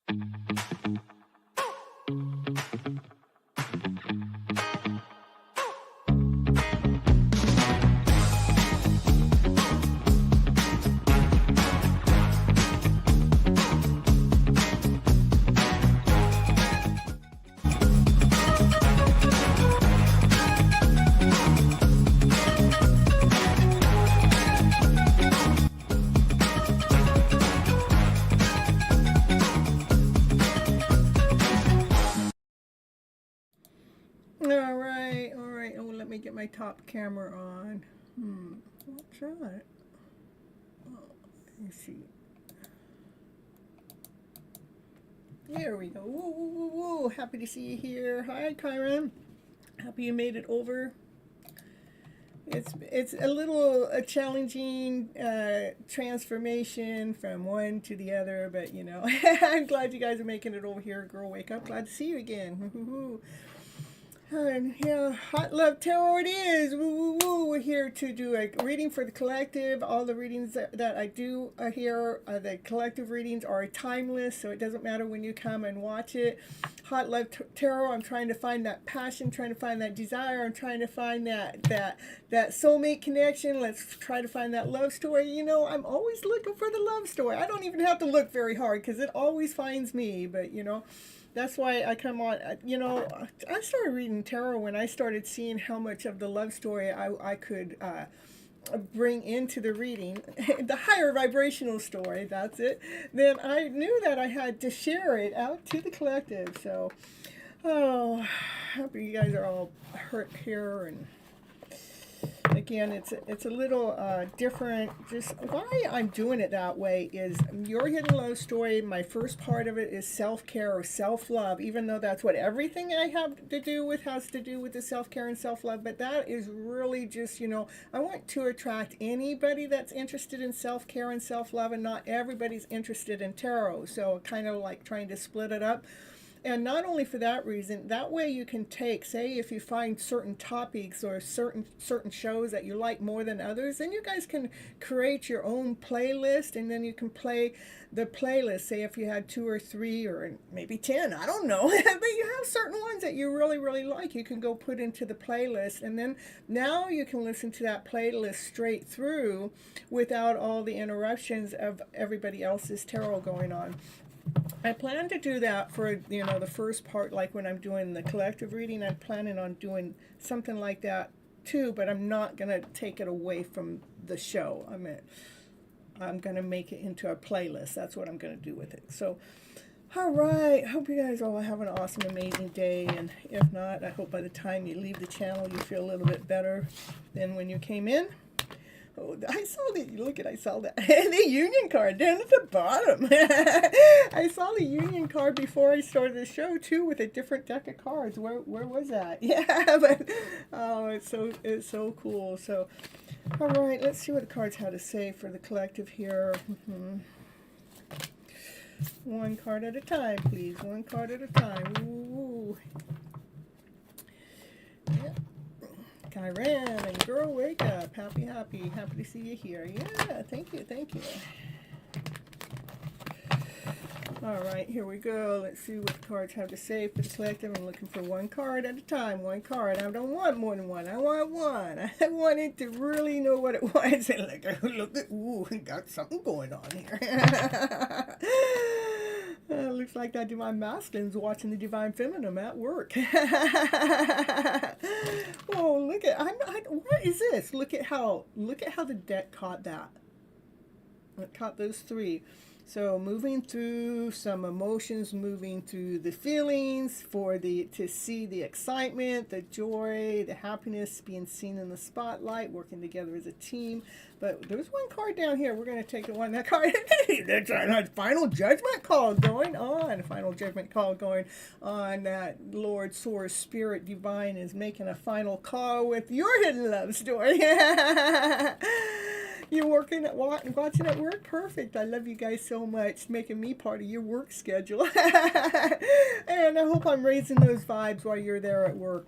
All right. Oh, let me get my top camera on. What's that? Oh, let me see. There we go. Woo, woo, woo, woo. Happy to see you here. Hi, Kyron. Happy you made it over. It's a little challenging transformation from one to the other, but you know, I'm glad you guys are making it over here. Girl, wake up. Glad to see you again. And yeah, Hot Love Tarot it is. Woo, woo, woo. We're here to do a reading for the collective. All the readings that I do here, the collective readings are timeless, so it doesn't matter when you come and watch it. Hot Love Tarot, I'm trying to find that passion, trying to find that desire. I'm trying to find that soulmate connection. Let's try to find that love story. You know, I'm always looking for the love story. I don't even have to look very hard because it always finds me, but you know, that's why I come on. You know, I started reading tarot when I started seeing how much of the love story I could bring into the reading, the higher vibrational story, that's it. Then I knew that I had to share it out to the collective. So, oh, hope you guys are all hurt here. And again, it's a little different. Just why I'm doing it that way is your hidden love story. My first part of it is self-care or self-love, even though that's what everything I have to do with has to do with the self-care and self-love. But that is really just, you know, I want to attract anybody that's interested in self-care and self-love, and not everybody's interested in tarot. So kind of like trying to split it up. And not only for that reason, that way you can take, say if you find certain topics or certain shows that you like more than others, then you guys can create your own playlist, and then you can play the playlist. Say if you had 2 or 3 or maybe 10, I don't know, but you have certain ones that you really, really like, you can go put into the playlist, and then now you can listen to that playlist straight through without all the interruptions of everybody else's tarot going on. I plan to do that for, you know, the first part, like when I'm doing the collective reading. I'm planning on doing something like that too, but I'm not going to take it away from the show. I'm going to make it into a playlist. That's what I'm going to do with it. So, all right. Hope you guys all have an awesome, amazing day. And if not, I hope by the time you leave the channel, you feel a little bit better than when you came in. Oh, I saw that. The union card down at the bottom. I saw the union card before I started the show too, with a different deck of cards. Where was that? Yeah, but oh, it's so cool. So, all right, let's see what the cards had to say for the collective here. One card at a time, please. One card at a time. Ooh. Yeah. Kyran and girl, wake up. Happy to see you here. Yeah, thank you. All right, here we go. Let's see what the cards have to say for the collective. I'm looking for one card at a time. One card. I don't want more than one. I want one. I wanted to really know what it was. And look at, ooh, got something going on here. Looks like that Divine Masculine's watching the Divine Feminine at work. Oh, look at, what is this? Look at how the deck caught that. It caught those 3. So moving through some emotions, moving through the feelings, to see the excitement, the joy, the happiness, being seen in the spotlight, working together as a team. But there's one card down here. We're going to take the one, that card. There's a final judgment call going on. Final judgment call going on. That Lord, Source, Spirit, Divine is making a final call with your hidden love story. You're watching at work? Perfect. I love you guys so much, making me part of your work schedule. And I hope I'm raising those vibes while you're there at work.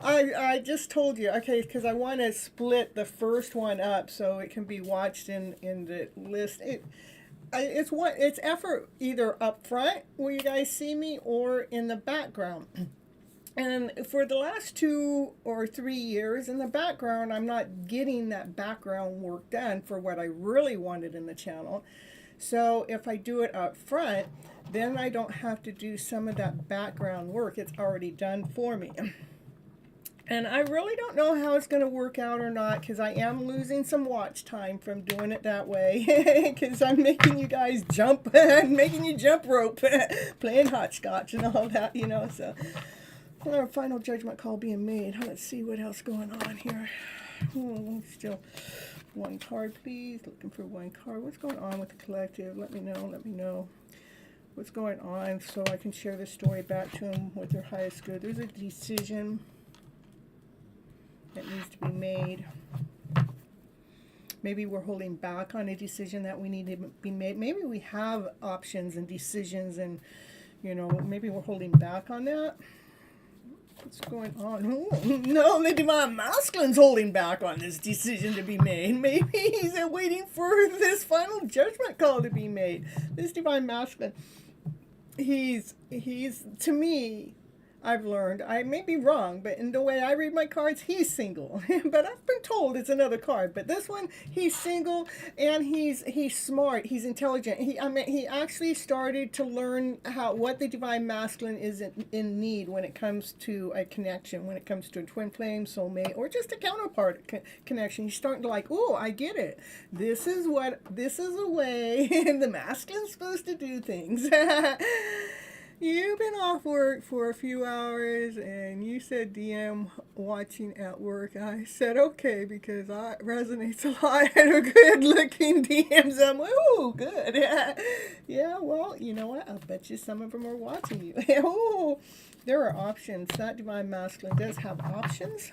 I just told you, okay, because I want to split the first one up so it can be watched in the list. It's effort either up front where you guys see me or in the background. And for the last 2 or 3 years in the background, I'm not getting that background work done for what I really wanted in the channel. So if I do it up front, then I don't have to do some of that background work. It's already done for me. And I really don't know how it's going to work out or not, because I am losing some watch time from doing it that way. Because I'm making you guys jump, making you jump rope, playing hopscotch and all that, so. Our final judgment call being made. Let's see what else going on here. Still one card, please. Looking for one card. What's going on with the collective? Let me know what's going on so I can share the story back to them with their highest good. There's a decision that needs to be made. Maybe we're holding back on a decision that we need to be made. Maybe we have options and decisions and, maybe we're holding back on that. What's going on? Ooh, no, the Divine Masculine's holding back on this decision to be made. Maybe he's waiting for this final judgment call to be made. This Divine Masculine, he's to me, I've learned, I may be wrong, but in the way I read my cards, he's single. But I've been told it's another card. But this one, he's single, and he's smart, he's intelligent. He actually started to learn what the Divine Masculine is in need when it comes to a connection, when it comes to a twin flame, soulmate, or just a counterpart connection. He's starting to oh, I get it. This is the way the masculine's supposed to do things. You've been off work for a few hours and you said DM watching at work. I said okay because it resonates a lot. Good looking DMs. I'm like, oh, good. Yeah, well, you know what? I'll bet you some of them are watching you. Oh, there are options. That Divine Masculine does have options.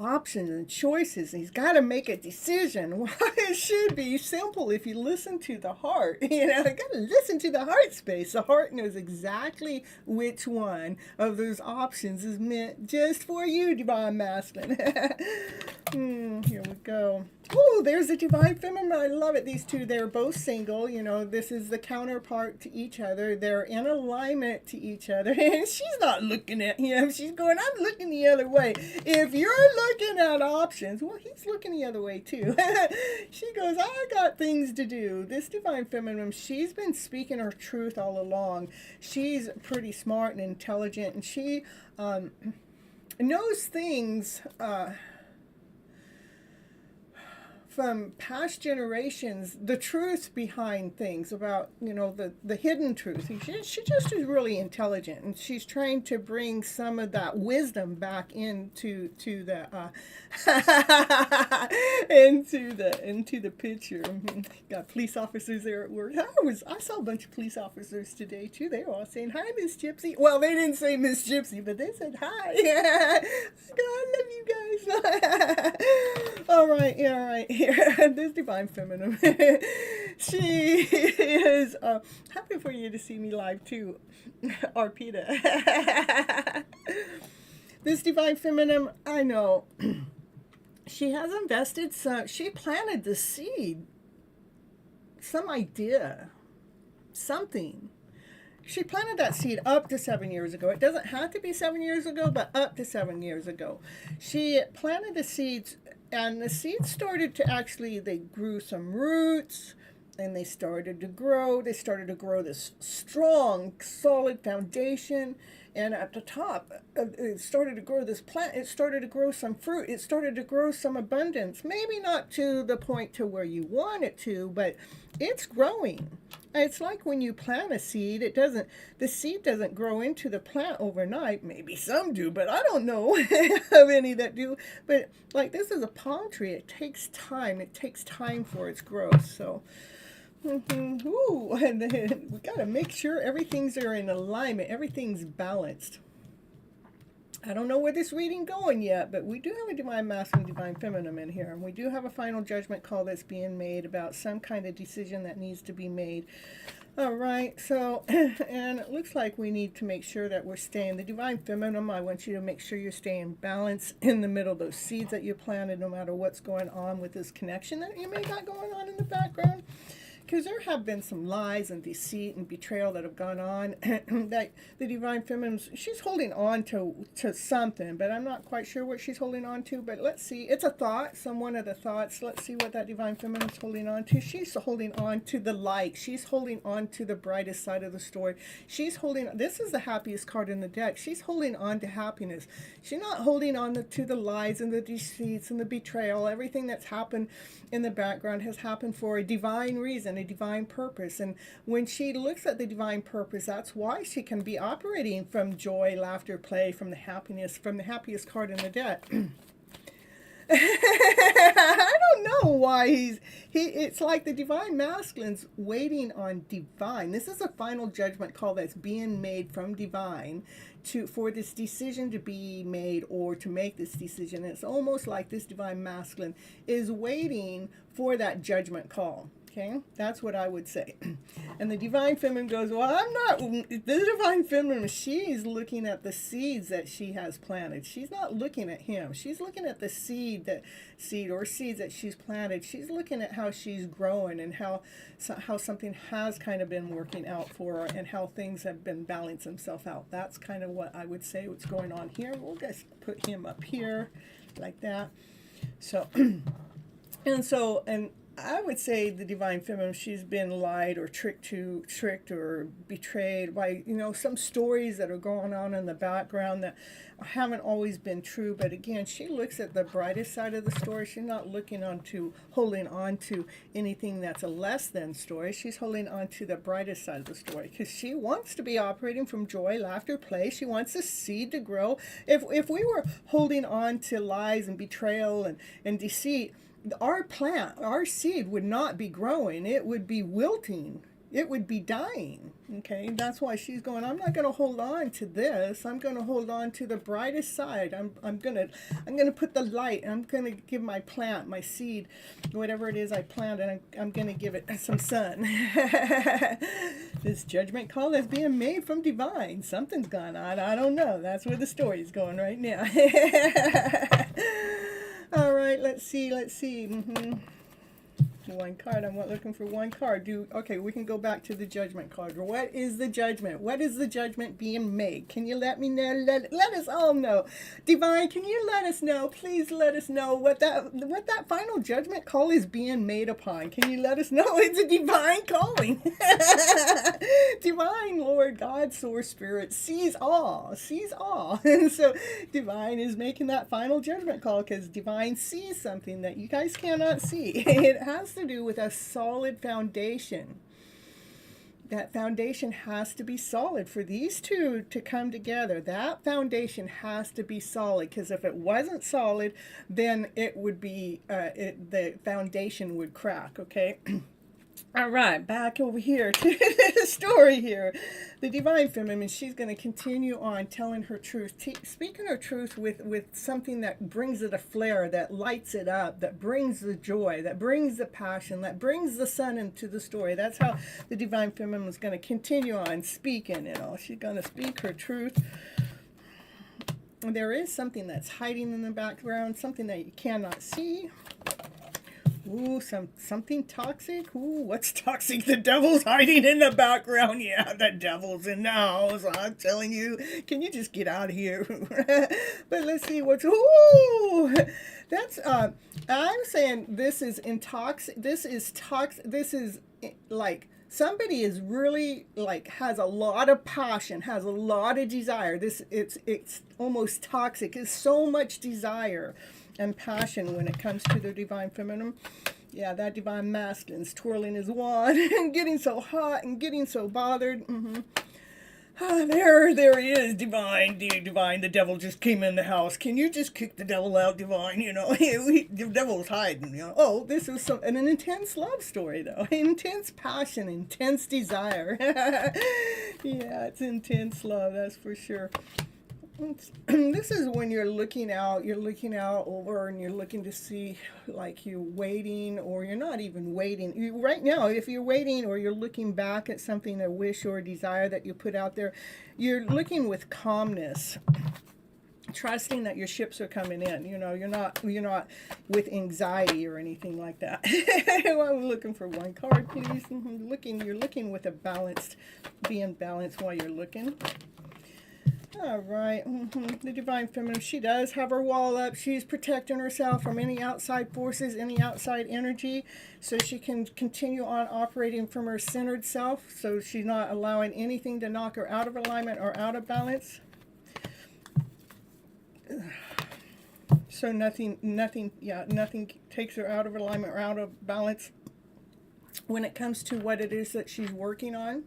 Options and choices. He's got to make a decision. Well, it should be simple if you listen to the heart. You got to listen to the heart space. The heart knows exactly which one of those options is meant just for you, Divine Masculine. Here we go. Oh, there's the Divine Feminine. I love it. These two, they're both single. This is the counterpart to each other. They're in alignment to each other. And she's not looking at him. She's going, I'm looking the other way. If you're looking at options, well, he's looking the other way too. She goes, I got things to do. This Divine Feminine, she's been speaking her truth all along. She's pretty smart and intelligent, and she knows things from past generations, the truth behind things about, the hidden truth. She just is really intelligent, and she's trying to bring some of that wisdom back into the into the picture. Got police officers there at work. I saw a bunch of police officers today too. They were all saying hi, Miss Gypsy. Well, they didn't say Miss Gypsy, but they said hi. God, I love you guys. All right. This Divine Feminine, she is happy for you to see me live too, Arpita. This Divine Feminine, I know she has invested she planted the seed, some idea, something. She planted that seed up to 7 years ago. It doesn't have to be 7 years ago, but up to 7 years ago. She planted the seeds, and the seeds started to they grew some roots, and they started to grow. They started to grow this strong, solid foundation. And at the top, it started to grow this plant. It started to grow some fruit. It started to grow some abundance. Maybe not to the point to where you want it to, but it's growing. It's like when you plant a seed, the seed doesn't grow into the plant overnight. Maybe some do, but I don't know of any that do. But like this is a palm tree. It takes time. It takes time for its growth. So, ooh, and then we got to make sure everything's in alignment. Everything's balanced. I don't know where this reading going yet, but we do have a Divine Masculine, Divine Feminine in here. And we do have a final judgment call that's being made about some kind of decision that needs to be made. All right, so, and it looks like we need to make sure that we're staying, the Divine Feminine, I want you to make sure you're staying balanced in the middle of those seeds that you planted, no matter what's going on with this connection that you may got going on in the background. Because there have been some lies and deceit and betrayal that have gone on. That the Divine Feminine, she's holding on to something, but I'm not quite sure what she's holding on to. But let's see. It's a thought, one of the thoughts. Let's see what that Divine Feminine is holding on to. She's holding on to the light. She's holding on to the brightest side of the story. She's holding, this is the happiest card in the deck. She's holding on to happiness. She's not holding on to the lies and the deceits and the betrayal. Everything that's happened in the background has happened for a divine reason, a divine purpose. And when she looks at the divine purpose, that's why she can be operating from joy, laughter, play, from the happiness, from the happiest card in the deck. I don't know why it's like the divine masculine's waiting on divine. This is a final judgment call that's being made from divine for this decision to be made, or to make this decision. It's almost like this divine masculine is waiting for that judgment call. Okay, that's what I would say. And the Divine Feminine goes, well, I'm not, the Divine Feminine, she's looking at the seeds that she has planted. She's not looking at him. She's looking at the seeds that she's planted. She's looking at how she's growing, and how something has kind of been working out for her, and how things have been balancing themselves out. That's kind of what I would say what's going on here. We'll just put him up here like that. So, and I would say the Divine Feminine, she's been lied or tricked or betrayed by, some stories that are going on in the background that haven't always been true. But again, she looks at the brightest side of the story. She's not holding on to anything that's a less than story. She's holding on to the brightest side of the story, because she wants to be operating from joy, laughter, play. She wants the seed to grow. If we were holding on to lies and betrayal and deceit, our seed would not be growing. It would be wilting. It would be dying. Okay, that's why she's going, I'm not going to hold on to this. I'm going to hold on to the brightest side. I'm going to put the light. I'm going to give my plant, my seed, whatever it is I plant, and I'm going to give it some sun. This judgment call is being made from divine. Something's gone on. I don't know. That's where the story's going right now. All right, let's see. One card. I'm looking for one card. Okay, we can go back to the judgment card. What is the judgment? What is the judgment being made? Can you let me know? Let us all know. Divine, can you let us know? Please let us know what that final judgment call is being made upon. Can you let us know? It's a divine calling. Divine Lord God Source Spirit sees all. And so divine is making that final judgment call, because divine sees something that you guys cannot see. It has to do with a solid foundation. That foundation has to be solid for these two to come together. That foundation has to be solid, because if it wasn't solid, then it would be the foundation would crack. Okay. All right, back over here to the story here. The Divine Feminine, she's going to continue on telling her truth, speaking her truth with something that brings it a flare, that lights it up, that brings the joy, that brings the passion, that brings the sun into the story. That's how the Divine Feminine is going to continue on speaking. She's going to speak her truth. There is something that's hiding in the background, something that you cannot see. Ooh, something toxic. Ooh, what's toxic? The devil's hiding in the background. Yeah, the devil's in the house. I'm telling you. Can you just get out of here? But let's see what's. Ooh, that's. I'm saying this is intoxic. This is toxic. This is like somebody is really has a lot of passion, has a lot of desire. It's almost toxic. It's so much desire and passion when it comes to the Divine Feminine. Yeah, that Divine Masculine's twirling his wand and getting so hot and getting so bothered. There he is, Divine. The devil just came in the house. Can you just kick the devil out, Divine? The devil's hiding. Oh, this is an intense love story, though. Intense passion, intense desire. Yeah, it's intense love, that's for sure. This is when you're looking out over and you're looking to see, like you're waiting or you're not even waiting. Right now, if you're waiting or you're looking back at something, a wish or a desire that you put out there, you're looking with calmness, trusting that your ships are coming in. You're not with anxiety or anything like that. I'm looking for one card, please. You're looking with a balanced, being balanced while you're looking. All right, the Divine Feminine, she does have her wall up. She's protecting herself from any outside forces, any outside energy, so she can continue on operating from her centered self, so she's not allowing anything to knock her out of alignment or out of balance. So nothing takes her out of alignment or out of balance when it comes to what it is that she's working on.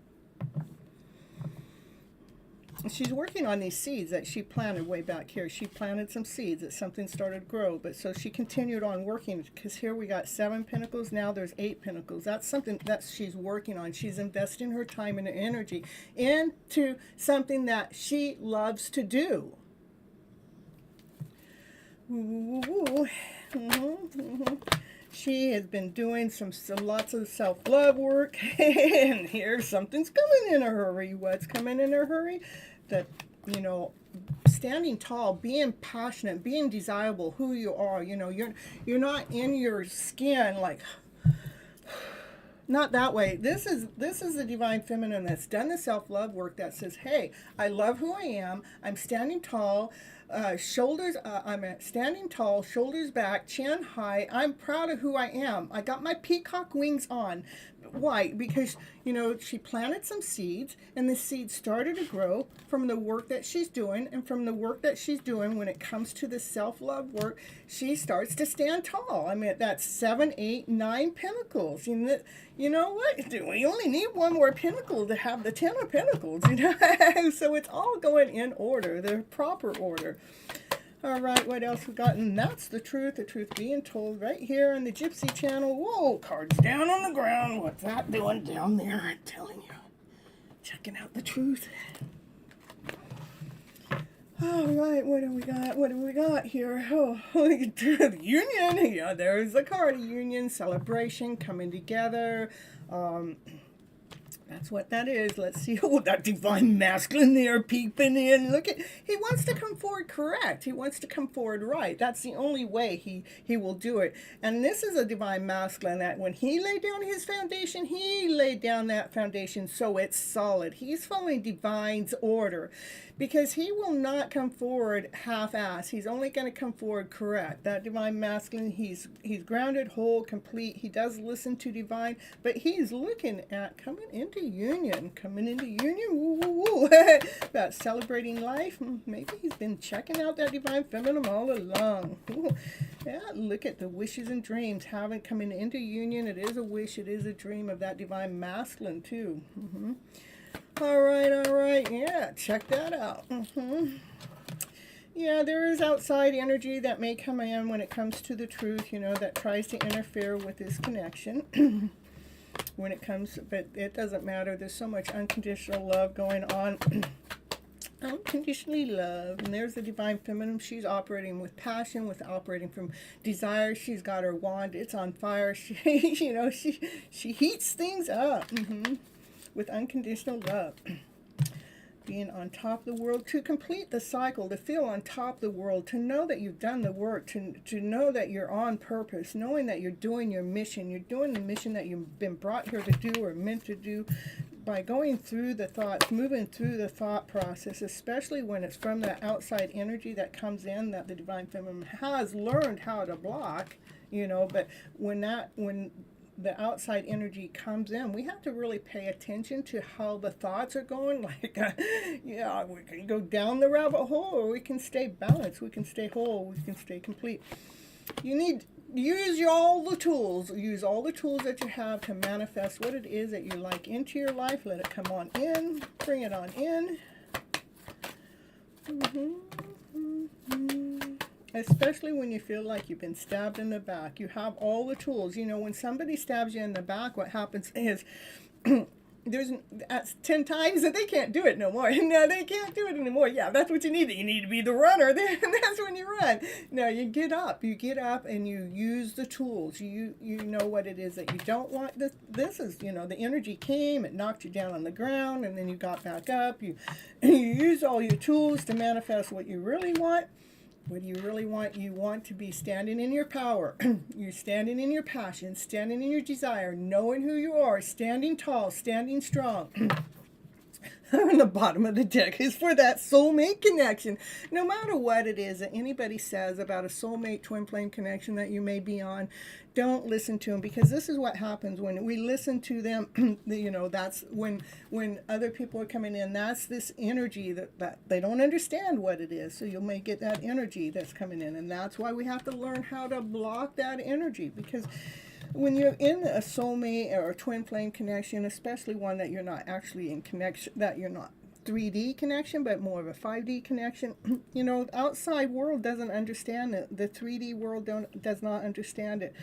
She's working on these seeds that she planted way back here. She planted some seeds that something started to grow, but so she continued on working, because here we got 7 pentacles, now there's 8 pentacles. That's something that she's working on. She's investing her time and energy into something that she loves to do. She has been doing lots of self-love work, and here something's coming in a hurry. What's coming in a hurry? That, standing tall, being passionate, being desirable, who you are. You're not in your skin like, not that way. This is the Divine Feminine that's done the self-love work, that says, hey, I love who I am. I'm standing tall. I'm standing tall, shoulders back, chin high. I'm proud of who I am. I got my peacock wings on. Why? Because, she planted some seeds, and the seeds started to grow from the work that she's doing, and from the work that she's doing when it comes to the self-love work, she starts to stand tall. I mean, that's 7, 8, 9 pentacles. You know what? We only need one more pentacle to have the 10 of pentacles, So it's all going in order, the proper order. All right, what else we got? And that's the truth being told right here in the Gypsy channel. Whoa, cards down on the ground. What's that doing down there? I'm telling you. Checking out the truth. All right, what do we got? What do we got here? Oh, the union. Yeah, there's the card. Union, celebration, coming together. That's what that is. Let's see. Oh, that Divine Masculine there peeping in. Look at, he wants to come forward correct. He wants to come forward right. That's the only way he will do it. And this is a Divine Masculine that when he laid down his foundation, he laid down that foundation so it's solid. He's following Divine's order, because he will not come forward half-assed. He's only going to come forward correct. That Divine Masculine, he's grounded, whole, complete. He does listen to Divine, but he's looking at coming into union. Woo, woo, woo. About celebrating life. Maybe he's been checking out that Divine Feminine all along. Ooh. Yeah, look at the wishes and dreams. Coming into union. It is a wish, it is a dream of that Divine Masculine too. All right. Yeah, check that out. Yeah, there is outside energy that may come in when it comes to the truth, that tries to interfere with this connection. When it comes, but it doesn't matter. There's so much unconditional love going on. Unconditionally love. And there's the Divine Feminine. She's operating with passion, operating from desire. She's got her wand. It's on fire. She heats things up. With unconditional love. Being on top of the world, to complete the cycle, to feel on top of the world, to know that you've done the work, to know that you're on purpose, knowing that you're doing your mission. You're doing the mission that you've been brought here to do or meant to do, by going through the thoughts, moving through the thought process, especially when it's from that outside energy that comes in, that the Divine Feminine has learned how to block, but when the outside energy comes in, we have to really pay attention to how the thoughts are going. Like, yeah, we can go down the rabbit hole, or we can stay balanced, we can stay whole, we can stay complete. You need, use all the tools that you have to manifest what it is that you like into your life. Let it come on in, bring it on in. Especially when you feel like you've been stabbed in the back. You have all the tools. When somebody stabs you in the back, what happens is that's 10 times that they can't do it no more. No, they can't do it anymore. Yeah, that's what you need. You need to be the runner. Then that's when you run. No, you get up. You get up and you use the tools. You know what it is that you don't want. This is, the energy came, it knocked you down on the ground, and then you got back up. You use all your tools to manifest what you really want. What do you really want? You want to be standing in your power. You're standing in your passion, standing in your desire, knowing who you are, standing tall, standing strong. On the bottom of the deck is for that soulmate connection. No matter what it is that anybody says about a soulmate twin flame connection that you may be on, don't listen to them, because this is what happens when we listen to them. That's when other people are coming in. That's this energy that they don't understand what it is. So you may get that energy that's coming in, and that's why we have to learn how to block that energy, because when you're in a soulmate or a twin flame connection, especially one that you're not actually in connection, that you're not 3D connection, but more of a 5D connection, the outside world doesn't understand it. The 3D world does not understand it.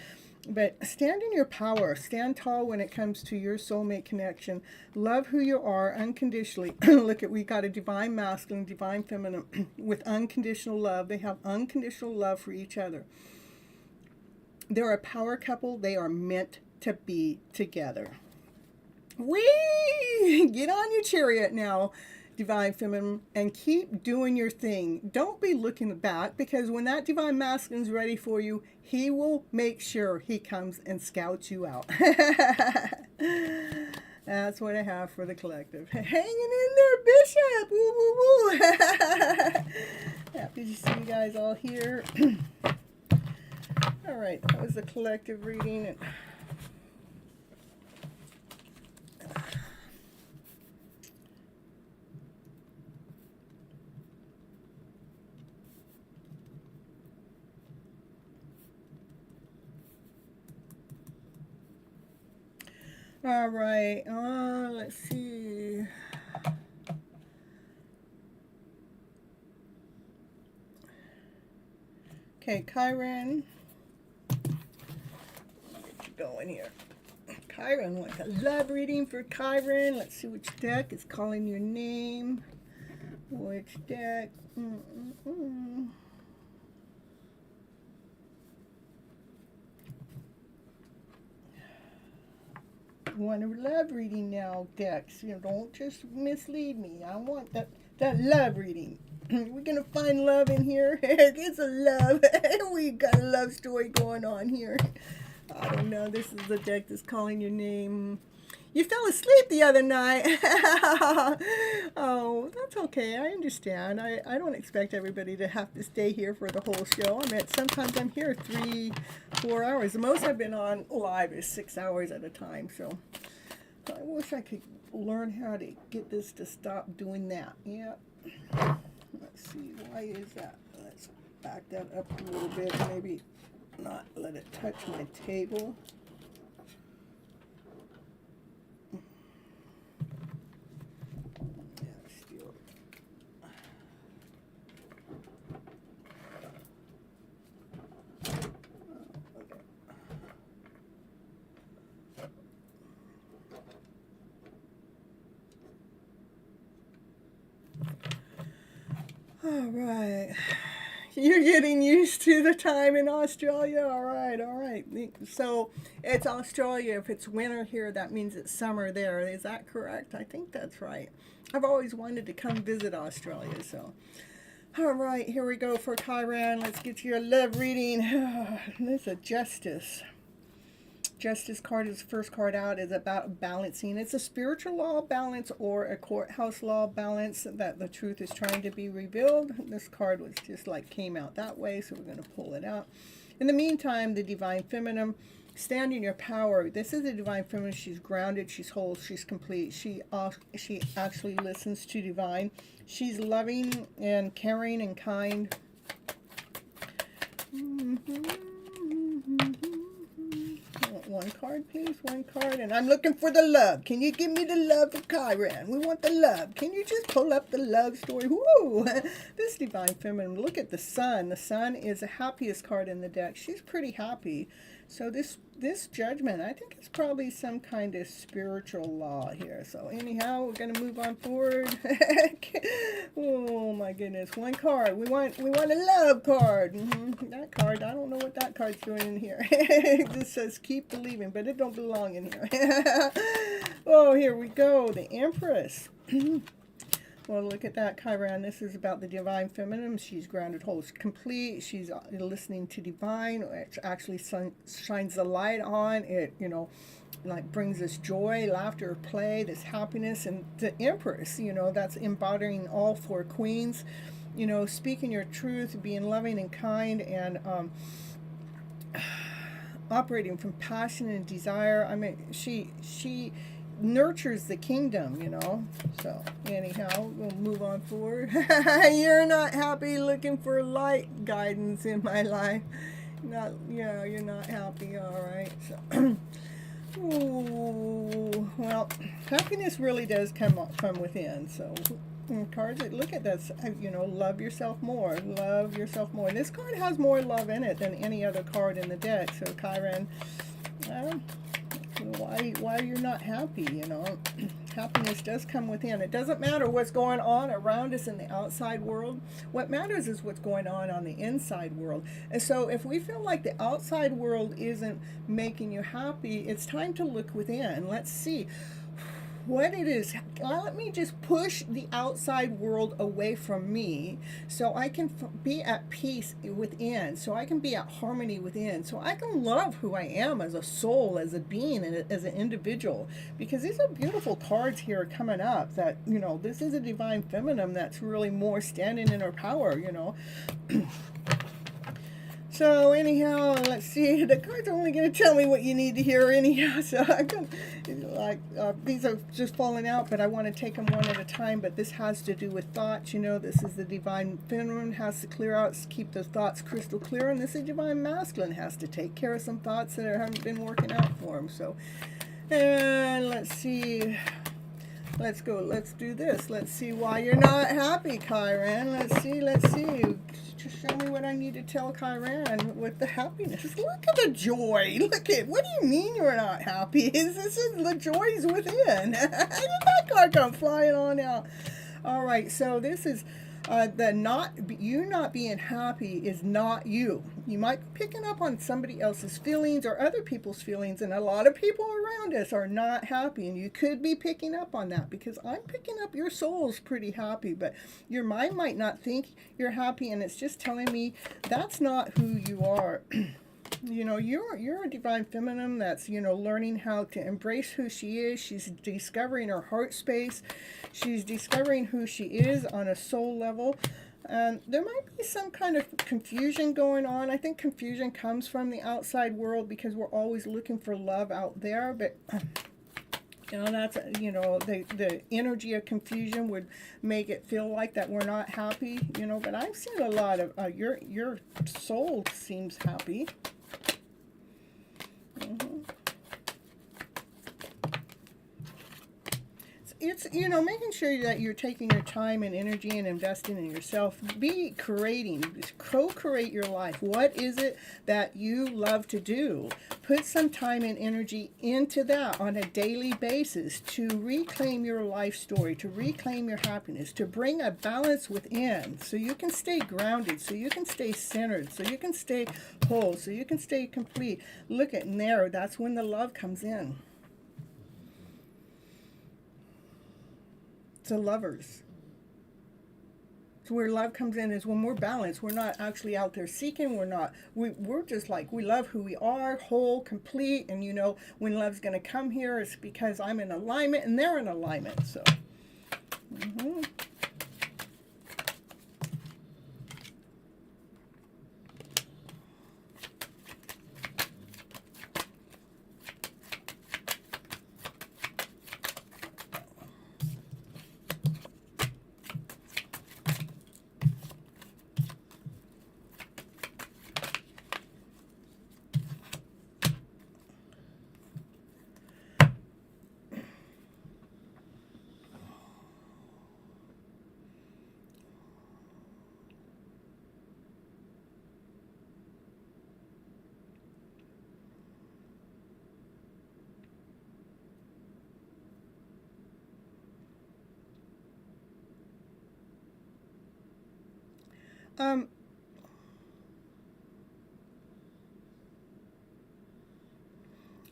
But stand in your power. Stand tall when it comes to your soulmate connection. Love who you are unconditionally. Look at, we got a divine masculine, divine feminine with unconditional love. They have unconditional love for each other. They're a power couple. They are meant to be together. Whee! Get on your chariot now, divine feminine, and keep doing your thing. Don't be looking back, because when that divine masculine's ready for you, he will make sure he comes and scouts you out. That's what I have for the collective. Hanging in there, Bishop. Woo, woo, woo. Happy to see you guys all here. All right, that was the collective reading. All right, let's see. Okay, Chiron. Going here. Chiron wants a love reading for Chiron. Let's see which deck is calling your name. Which deck? I want a love reading now, decks. Don't just mislead me. I want that love reading. We're going to find love in here. It's a love. We got a love story going on here. I don't know. This is the deck that's calling your name. You fell asleep the other night. Oh, that's okay. I understand. I don't expect everybody to have to stay here for the whole show. I mean, sometimes I'm here 3-4 hours. The most I've been on live is 6 hours at a time. So I wish I could learn how to get this to stop doing that. Yeah. Let's see. Why is that? Let's back that up a little bit. Maybe not let it touch my table. All right. You're getting used to the time in Australia. All right, all right. So it's Australia. If it's winter here, that means it's summer there. Is that correct? I think that's right. I've always wanted to come visit Australia. So, all right, here we go for Chiron. Let's get your love reading. There's a Justice. Justice card is the first card out. Is about balancing. It's a spiritual law balance or a courthouse law balance that the truth is trying to be revealed. This card was just like came out that way, so we're going to pull it out. In the meantime, the divine feminine, stand in your power. This is the divine feminine. She's grounded. She's whole. She's complete. She actually listens to divine. She's loving and caring and kind. One card, please. One card. And I'm looking for the love. Can you give me the love of Chiron? We want the love. Can you just pull up the love story? Woo! This divine feminine. Look at the sun. The sun is the happiest card in the deck. She's pretty happy. So this judgment, I think it's probably some kind of spiritual law here. So anyhow, we're going to move on forward. Oh my goodness, one card. We want a love card. That card, I don't know what that card's doing in here. It just says keep believing, but it don't belong in here. Oh, here we go. The Empress. Well, look at that, Chiron. This is about the Divine Feminine. She's grounded, whole, complete. She's listening to Divine. It actually shines the light on it, you know, like brings us joy, laughter, play, this happiness. And the Empress, you know, that's embodying all four queens, you know, speaking your truth, being loving and kind, and operating from passion and desire. I mean, she nurtures the kingdom, you know. So anyhow, we'll move on forward. You're not happy, looking for light guidance in my life. Not, yeah, you're not happy. All right. So ooh, well, happiness really does come from within. So cards, look at this, you know, love yourself more, love yourself more. And this card has more love in it than any other card in the deck. So Chiron, why you're not happy, you know. Happiness does come within. It doesn't matter what's going on around us in the outside world. What matters is what's going on the inside world. And so if we feel like the outside world isn't making you happy, it's time to look within. Let's see what it is. Let me just push the outside world away from me so I can be at peace within, so I can be at harmony within, so I can love who I am as a soul, as a being, and as an individual. Because these are beautiful cards here coming up that, you know, this is a Divine Feminine that's really more standing in her power, you know. So anyhow, let's see. The cards are only going to tell me what you need to hear anyhow. So I'm going to, these are just falling out, but I want to take them one at a time. But this has to do with thoughts. You know, this is the Divine Feminine, has to clear out, keep the thoughts crystal clear. And this is Divine Masculine, has to take care of some thoughts that haven't been working out for him. So, and let's see. Let's go. Let's do this. Let's see why you're not happy, Chiron. Let's see. Just show me what I need to tell Chiron with the happiness. Look at the joy. Look at, what do you mean you're not happy? This is the joys within. How did that card come flying on out? All right. So this is you not being happy is not you. You might be picking up on somebody else's feelings or other people's feelings, and a lot of people around us are not happy, and you could be picking up on that, because I'm picking up your soul's pretty happy, but your mind might not think you're happy, and it's just telling me that's not who you are. You know, you're a Divine Feminine that's, you know, learning how to embrace who she is. She's discovering her heart space. She's discovering who she is on a soul level. And there might be some kind of confusion going on. I think confusion comes from the outside world because we're always looking for love out there. But, you know, that's, you know, the energy of confusion would make it feel like that we're not happy, you know. But I've seen a lot of, your soul seems happy. It's, you know, making sure that you're taking your time and energy and investing in yourself. Be creating, co-create your life. What is it that you love to do? Put some time and energy into that on a daily basis to reclaim your life story, to reclaim your happiness, to bring a balance within so you can stay grounded, so you can stay centered, so you can stay whole, so you can stay complete. Look at there, that's when the love comes in. To lovers. So where love comes in is when we're balanced. We're not actually out there seeking. We're just like, we love who we are, whole, complete. And you know, when love's going to come here, it's because I'm in alignment and they're in alignment. So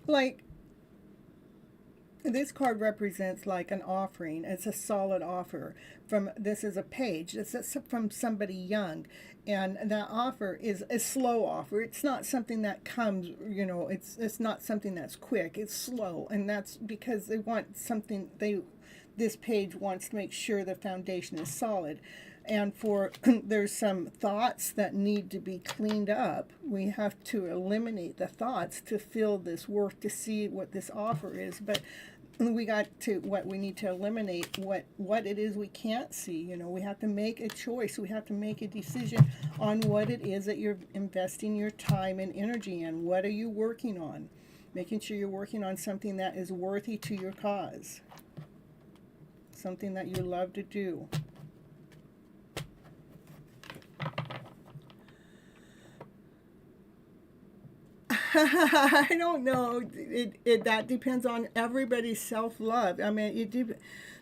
Like, this card represents like an offering. It's a solid offer. This is a page. It's from somebody young, and that offer is a slow offer. It's not something that comes, it's not something that's quick. It's slow, and that's because they want something. This page wants to make sure the foundation is solid. And there's some thoughts that need to be cleaned up. We have to eliminate the thoughts to feel this worth, to see what this offer is. But we need to eliminate what it is we can't see. We have to make a choice. We have to make a decision on what it is that you're investing your time and energy in. What are you working on? Making sure you're working on something that is worthy to your cause. Something that you love to do. I don't know. That depends on everybody's self-love. I mean,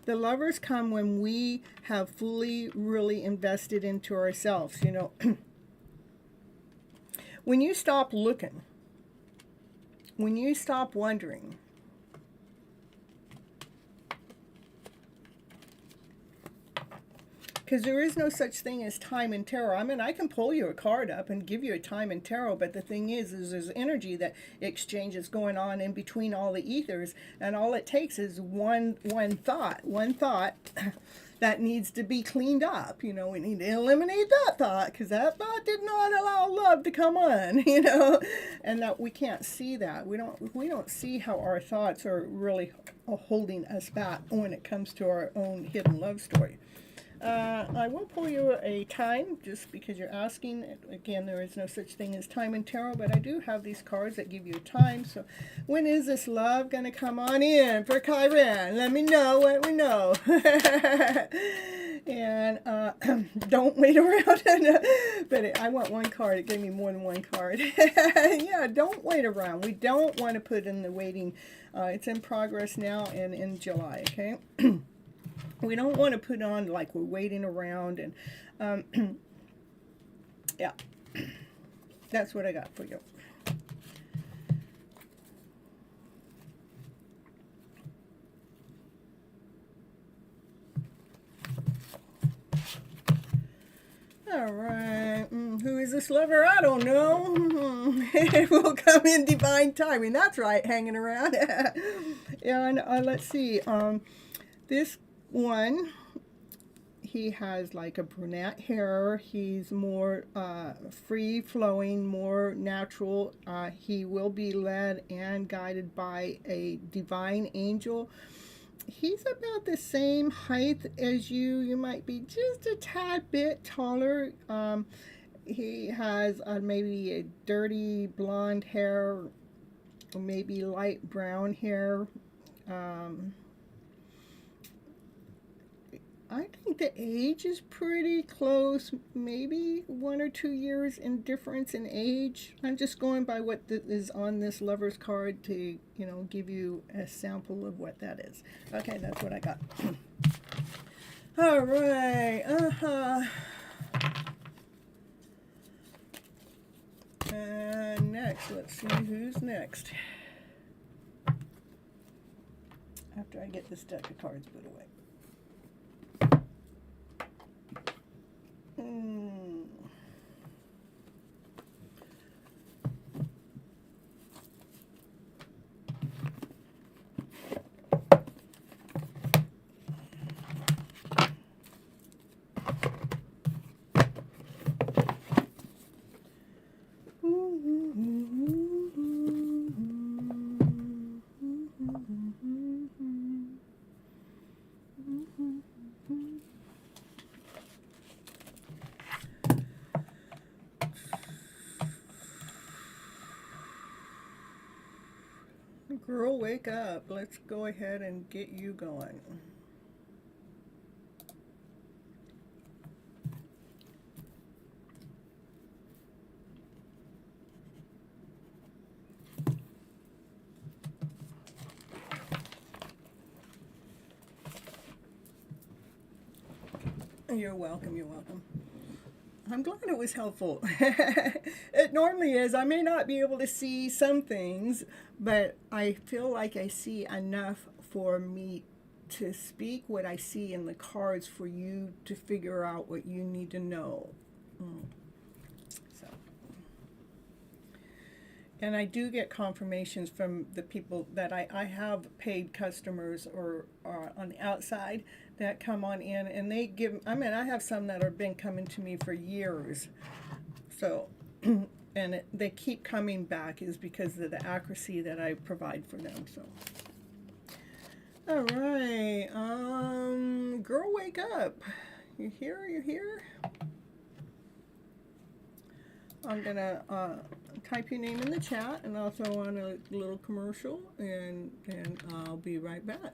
the lovers come when we have fully, really invested into ourselves. When you stop looking, when you stop wondering, because there is no such thing as time in tarot. I mean, I can pull you a card up and give you a time in tarot, but the thing is there's energy that exchanges going on in between all the ethers, and all it takes is one thought that needs to be cleaned up. We need to eliminate that thought, because that thought did not allow love to come on, and that we can't see that. We don't see how our thoughts are really holding us back when it comes to our own hidden love story. I will pull you a time, just because you're asking. Again, there is no such thing as time in tarot, but I do have these cards that give you a time. So when is this love going to come on in for Kyran? Let me know what we know. And don't wait around. But I want one card. It gave me more than one card. Yeah, don't wait around. We don't want to put in the waiting. It's in progress now and in July, okay? We don't want to put on like we're waiting around, and yeah, that's what I got for you. All right, who is this lover? I don't know. It will come in divine timing. That's right, hanging around. And let's see, this one, he has like a brunette hair. He's more free-flowing, more natural. He will be led and guided by a divine angel. He's about the same height as you. You might be just a tad bit taller. He has maybe a dirty blonde hair, maybe light brown hair. I think the age is pretty close, maybe 1 or 2 years in difference in age. I'm just going by what is on this lover's card to, give you a sample of what that is. Okay, that's what I got. All right. And next, let's see who's next. After I get this deck of cards put away. Girl, wake up. Let's go ahead and get you going. You're welcome, you're welcome. I'm glad it was helpful. It normally is. I may not be able to see some things, but I feel like I see enough for me to speak what I see in the cards for you to figure out what you need to know. So, and I do get confirmations from the people that I have paid customers or on the outside that come on in, and they give, I mean, I have some that have been coming to me for years. So, and they keep coming back is because of the accuracy that I provide for them. So, all right, girl, wake up. You here? You here? I'm gonna type your name in the chat and I'll throw on a little commercial, and I'll be right back.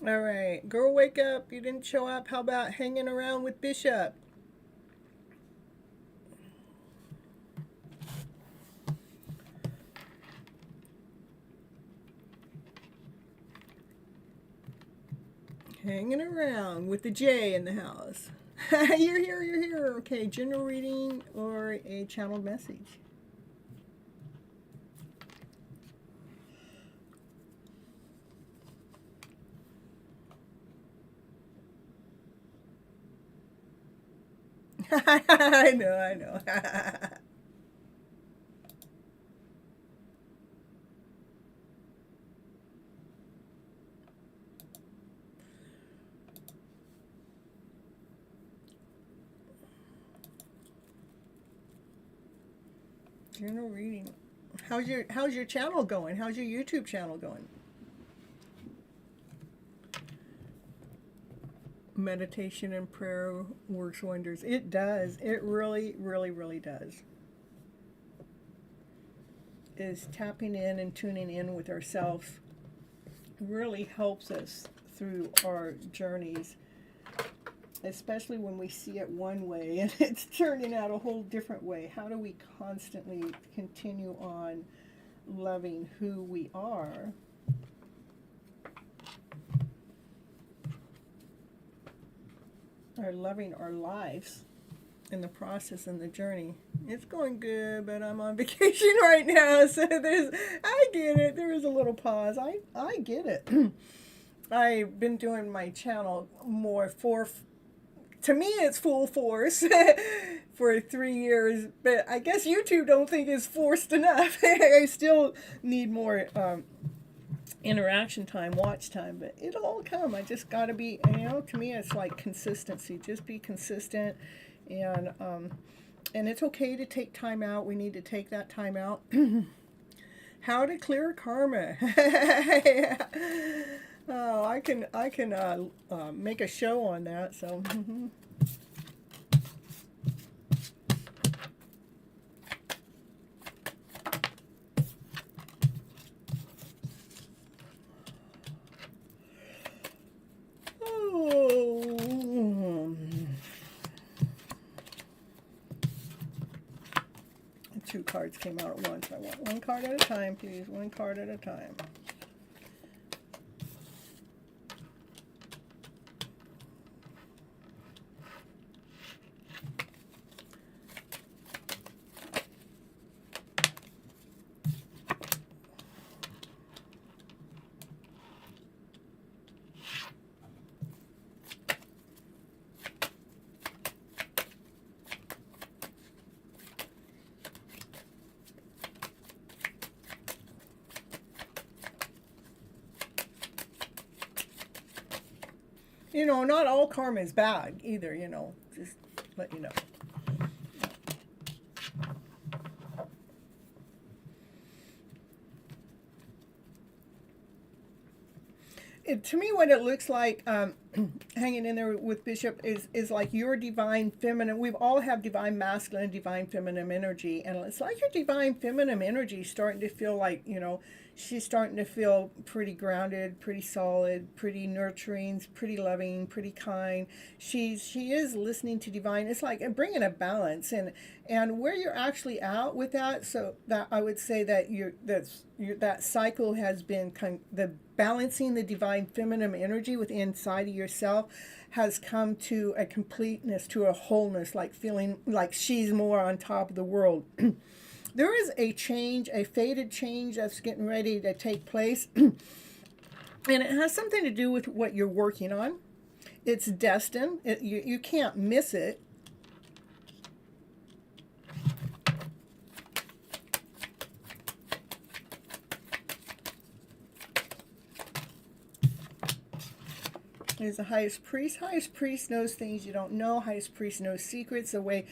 All right, girl, wake up. You didn't show up. How about hanging around with Bishop? Hanging around with the J in the house. You're here, you're here. Okay, general reading or a channeled message? I know, I know. General reading. How's your channel going? How's your YouTube channel going? Meditation and prayer works wonders. It does. It really, really, really does. Is tapping in and tuning in with ourselves really helps us through our journeys, especially when we see it one way and it's turning out a whole different way. How do we constantly continue on loving who we are or loving our lives in the process and the journey? It's going good, but I'm on vacation right now, so I get it. There is a little pause. I get it. I've been doing my channel more to me it's full force for 3 years, but I guess YouTube don't think it's forced enough. I still need more interaction time, watch time, but it'll all come. I just got to be, to me it's like consistency. Just be consistent, and it's okay to take time out. We need to take that time out. How to clear karma. Oh, I can make a show on that. So. Oh. cards came out at once. I want one card at a time, please. One card at a time. You know, not all karma is bad either, you know, just let you know. To me, what it looks like, hanging in there with Bishop, is like your divine feminine. We all have divine masculine and divine feminine energy, and it's like your divine feminine energy starting to feel like, you know, she's starting to feel pretty grounded, pretty solid, pretty nurturing, pretty loving, pretty kind. She is listening to divine. It's like bringing a balance, and where you're actually at with that. So that I would say that that cycle has been the balancing the divine feminine energy within inside of yourself has come to a completeness, to a wholeness, like feeling like she's more on top of the world. There is a change, a fated change that's getting ready to take place. And it has something to do with what you're working on. It's destined. You can't miss it. There's the highest priest. Highest priest knows things you don't know. Highest priest knows secrets. The way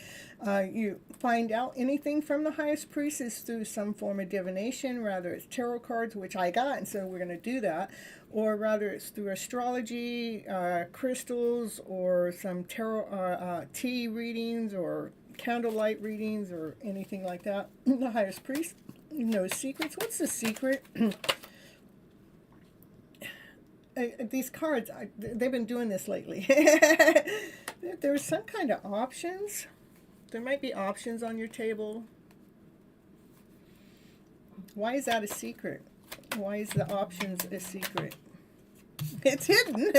you find out anything from the highest priest is through some form of divination. Rather it's tarot cards, which I got, and so we're going to do that. Or rather it's through astrology, crystals, or some tarot tea readings, or candlelight readings, or anything like that. The highest priest knows secrets. What's the secret? These cards, they've been doing this lately. There's some kind of options. There might be options on your table. Why is that a secret? Why is the options a secret? It's hidden.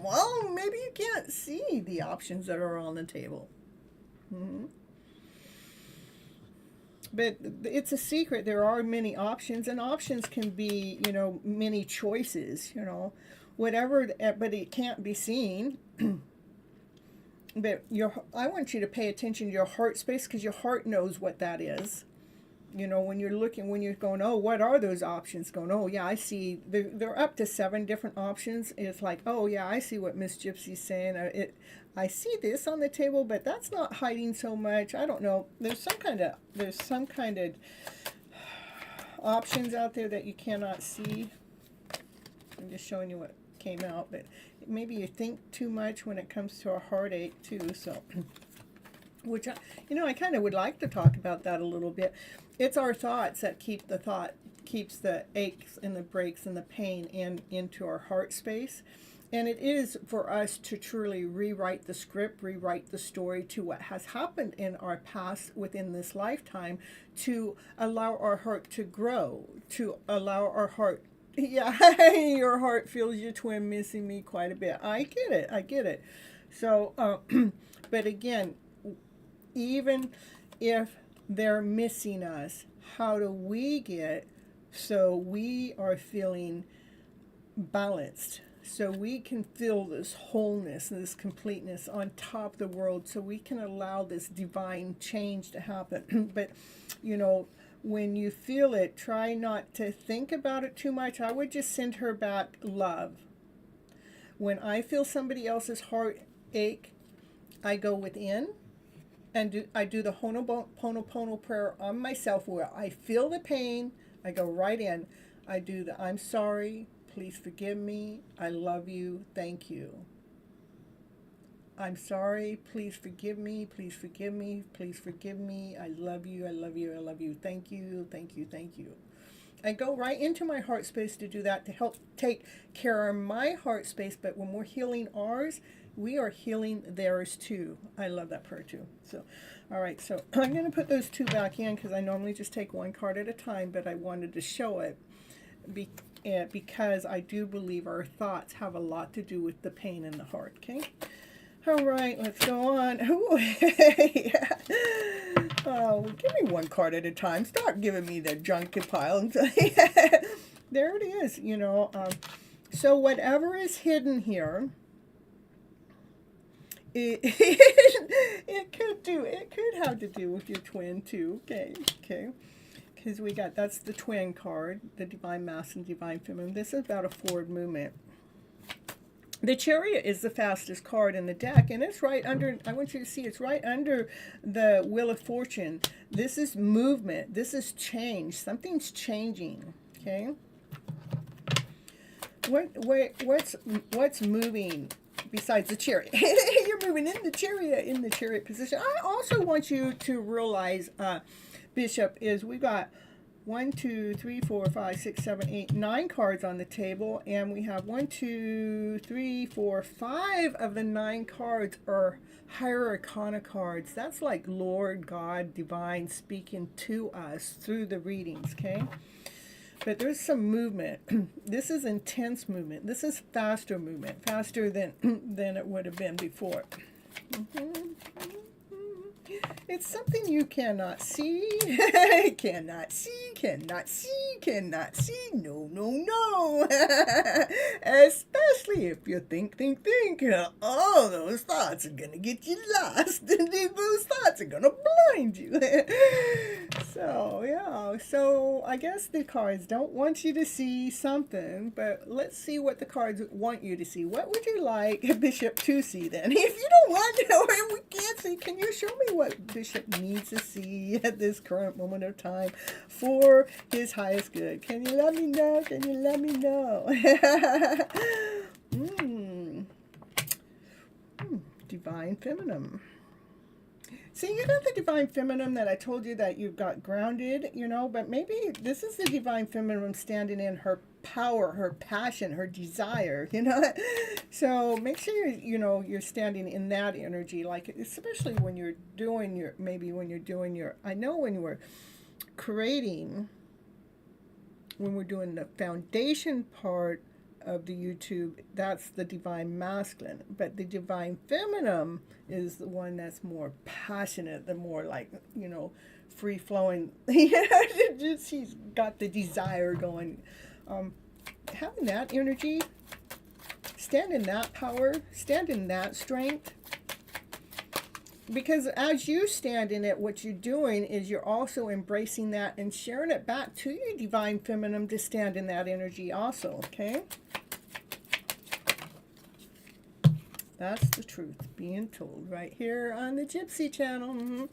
Well, maybe you can't see the options that are on the table. Mm-hmm. But it's a secret. There are many options, and options can be, you know, many choices, you know, whatever, but it can't be seen. But I want you to pay attention to your heart space, because your heart knows what that is. You know, when you're looking, when you're going, oh, what are those options? Going, oh, yeah, I see. They're up to 7 different options. It's like, oh, yeah, I see what Miss Gypsy's saying. I see this on the table, but that's not hiding so much. I don't know. There's some kind of options out there that you cannot see. I'm just showing you what came out, but maybe you think too much when it comes to a heartache too. So, which I kind of would like to talk about that a little bit. It's our thoughts that keeps the aches and the breaks and the pain into our heart space. And it is for us to truly rewrite the script, rewrite the story to what has happened in our past within this lifetime, to allow our heart to grow, to allow our heart. Yeah, your heart feels your twin missing me quite a bit. I get it. So, but again, even if they're missing us, how do we get so we are feeling balanced? So we can feel this wholeness and this completeness on top of the world, so we can allow this divine change to happen. But, you know, when you feel it, try not to think about it too much. I would just send her back love. When I feel somebody else's heartache, I go within and I do the Ho'oponopono prayer on myself, where I feel the pain. I go right in. I do the I'm sorry. Please forgive me. I love you. Thank you. I'm sorry. Please forgive me. Please forgive me. Please forgive me. I love you. I love you. I love you. Thank you. Thank you. Thank you. I go right into my heart space to do that, to help take care of my heart space. But when we're healing ours, we are healing theirs too. I love that prayer too. So, all right, so I'm going to put those two back in because I normally just take one card at a time, but I wanted to show it because I do believe our thoughts have a lot to do with the pain in the heart, okay? All right, let's go on. Ooh, yeah. Oh, give me one card at a time. Stop giving me the junky pile. There it is, you know. So whatever is hidden here, it could have to do with your twin too. Okay. Because that's the twin card, the Divine Masculine, Divine Feminine. This is about a forward movement. The Chariot is the fastest card in the deck, and it's right under, I want you to see, it's right under the Wheel of Fortune. This is movement. This is change. Something's changing, okay? What's moving besides the Chariot? You're moving in the Chariot position. I also want you to realize, Bishop, is we got 1, 2, 3, 4, 5, 6, 7, 8, 9 cards on the table, and we have 1, 2, 3, 4, 5 of the 9 cards are higher arcana cards. That's like Lord, God, Divine speaking to us through the readings, okay? But there's some movement. This is intense movement. This is faster movement, faster than it would have been before. It's something you cannot see, cannot see, no. Especially if you think, all those thoughts are going to get you lost, and those thoughts are going to blind you. So, yeah, so I guess the cards don't want you to see something, but let's see what the cards want you to see. What would you like Bishop to see then? If you don't want to, or we can't see, can you show me what Bishop needs to see at this current moment of time for his highest good? Can you let me know? Divine Feminine. See, you got the Divine Feminine that I told you that you've got grounded, you know, but maybe this is the Divine Feminine standing in her power, her passion, her desire, you know. So make sure you're standing in that energy, like especially when you're doing I know when you were creating, when we're doing the foundation part of the YouTube, that's the Divine Masculine, but the Divine Feminine is the one that's more passionate, the more like, free flowing. She's got the desire going. Having that energy, stand in that power, stand in that strength, because as you stand in it, what you're doing is you're also embracing that and sharing it back to your Divine Feminine to stand in that energy also, okay? That's the truth being told right here on the Gypsy channel.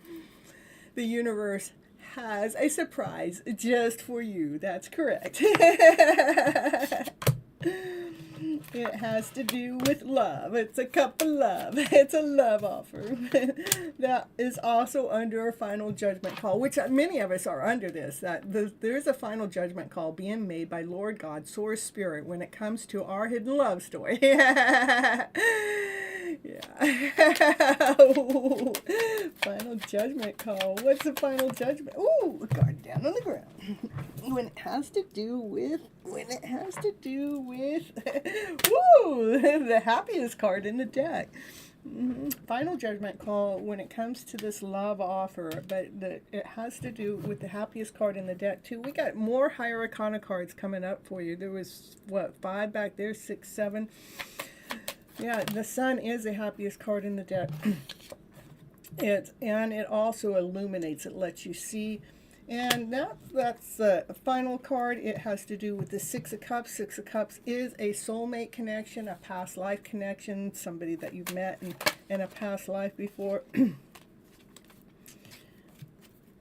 The universe has a surprise just for you. That's correct. It has to do with love. It's a cup of love. It's a love offer. That is also under a final judgment call, which many of us are under this. There's a final judgment call being made by Lord God, Source Spirit, when it comes to our hidden love story. Yeah. Final judgment call. What's the final judgment? Ooh, a card down on the ground. When it has to do with, woo, the happiest card in the deck. Final judgment call when it comes to this love offer, but it has to do with the happiest card in the deck too. We got more higher arcana cards coming up for you. There was, 5 back there, 6, 7. Yeah, the Sun is the happiest card in the deck. It also illuminates, it lets you see. And that's the final card. It has to do with the 6 of Cups. 6 of Cups is a soulmate connection, a past life connection, somebody that you've met in a past life before.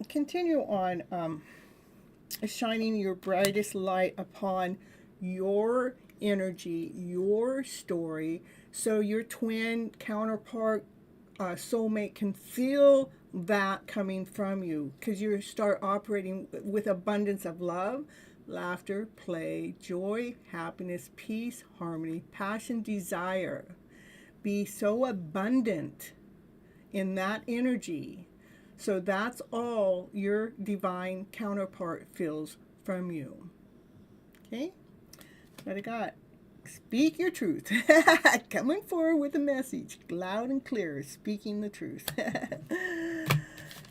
Continue on shining your brightest light upon your energy, your story, so your twin counterpart, soulmate can feel that coming from you, because you start operating with abundance of love, laughter, play, joy, happiness, peace, harmony, passion, desire. Be so abundant in that energy. So that's all your divine counterpart feels from you. Okay? What I got? Speak your truth. Coming forward with a message, loud and clear, speaking the truth.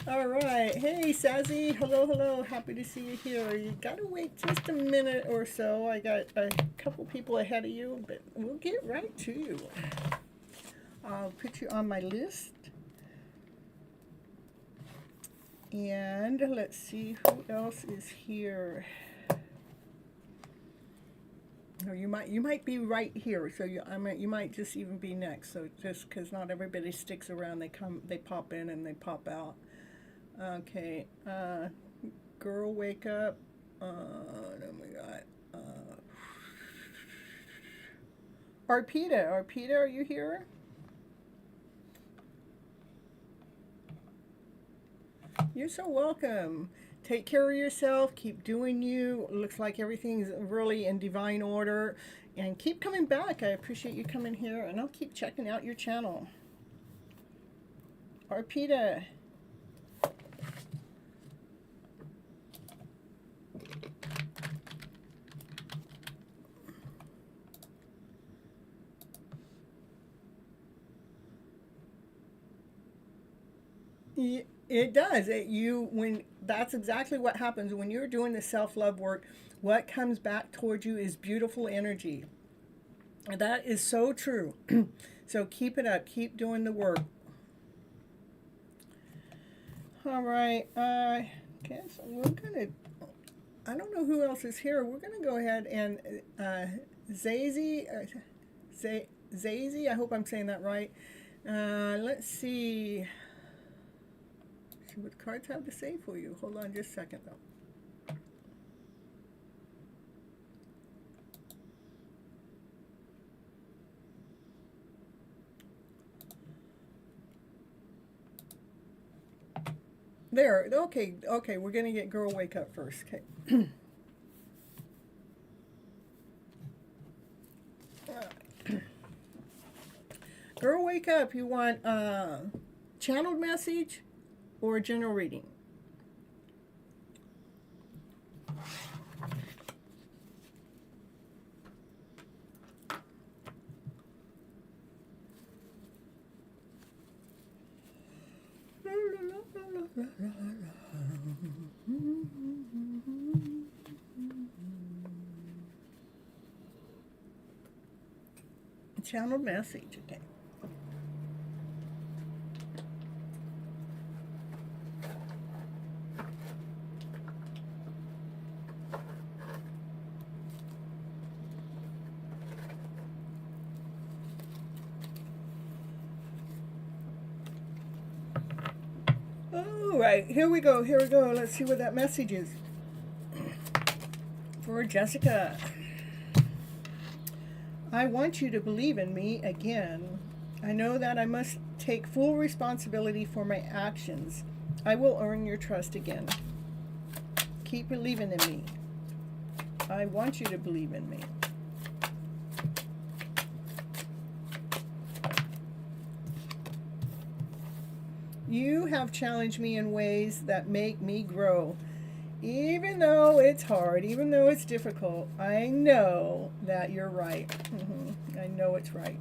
All right. Hey, Sassy. Hello, hello. Happy to see you here. You got to wait just a minute or so. I got a couple people ahead of you, but we'll get right to you. I'll put you on my list. And let's see who else is here. Or you might be right here, so you might just even be next. So just because not everybody sticks around, they pop in and they pop out. Okay, girl, wake up. Then we got Arpita. Arpita, are you here? You're so welcome. Take care of yourself. Keep doing you. Looks like everything's really in divine order. And keep coming back. I appreciate you coming here. And I'll keep checking out your channel. Arpita. It does. That's exactly what happens when you're doing the self-love work. What comes back towards you is beautiful energy. That is so true. So keep it up. Keep doing the work. All right. Guess we're gonna. I don't know who else is here. We're gonna go ahead and Zazie. Zazie. I hope I'm saying that right. Let's see. See what the cards have to say for you. Hold on just a second, though. There. Okay. We're going to get Girl Wake Up first. Okay. Girl Wake Up. You want channeled message or a general reading? Channeled message, okay. All right, here we go. Let's see what that message is. For Jessica. I want you to believe in me again. I know that I must take full responsibility for my actions. I will earn your trust again. Keep believing in me. I want you to believe in me. You have challenged me in ways that make me grow. Even though it's hard, even though it's difficult, I know that you're right. I know it's right.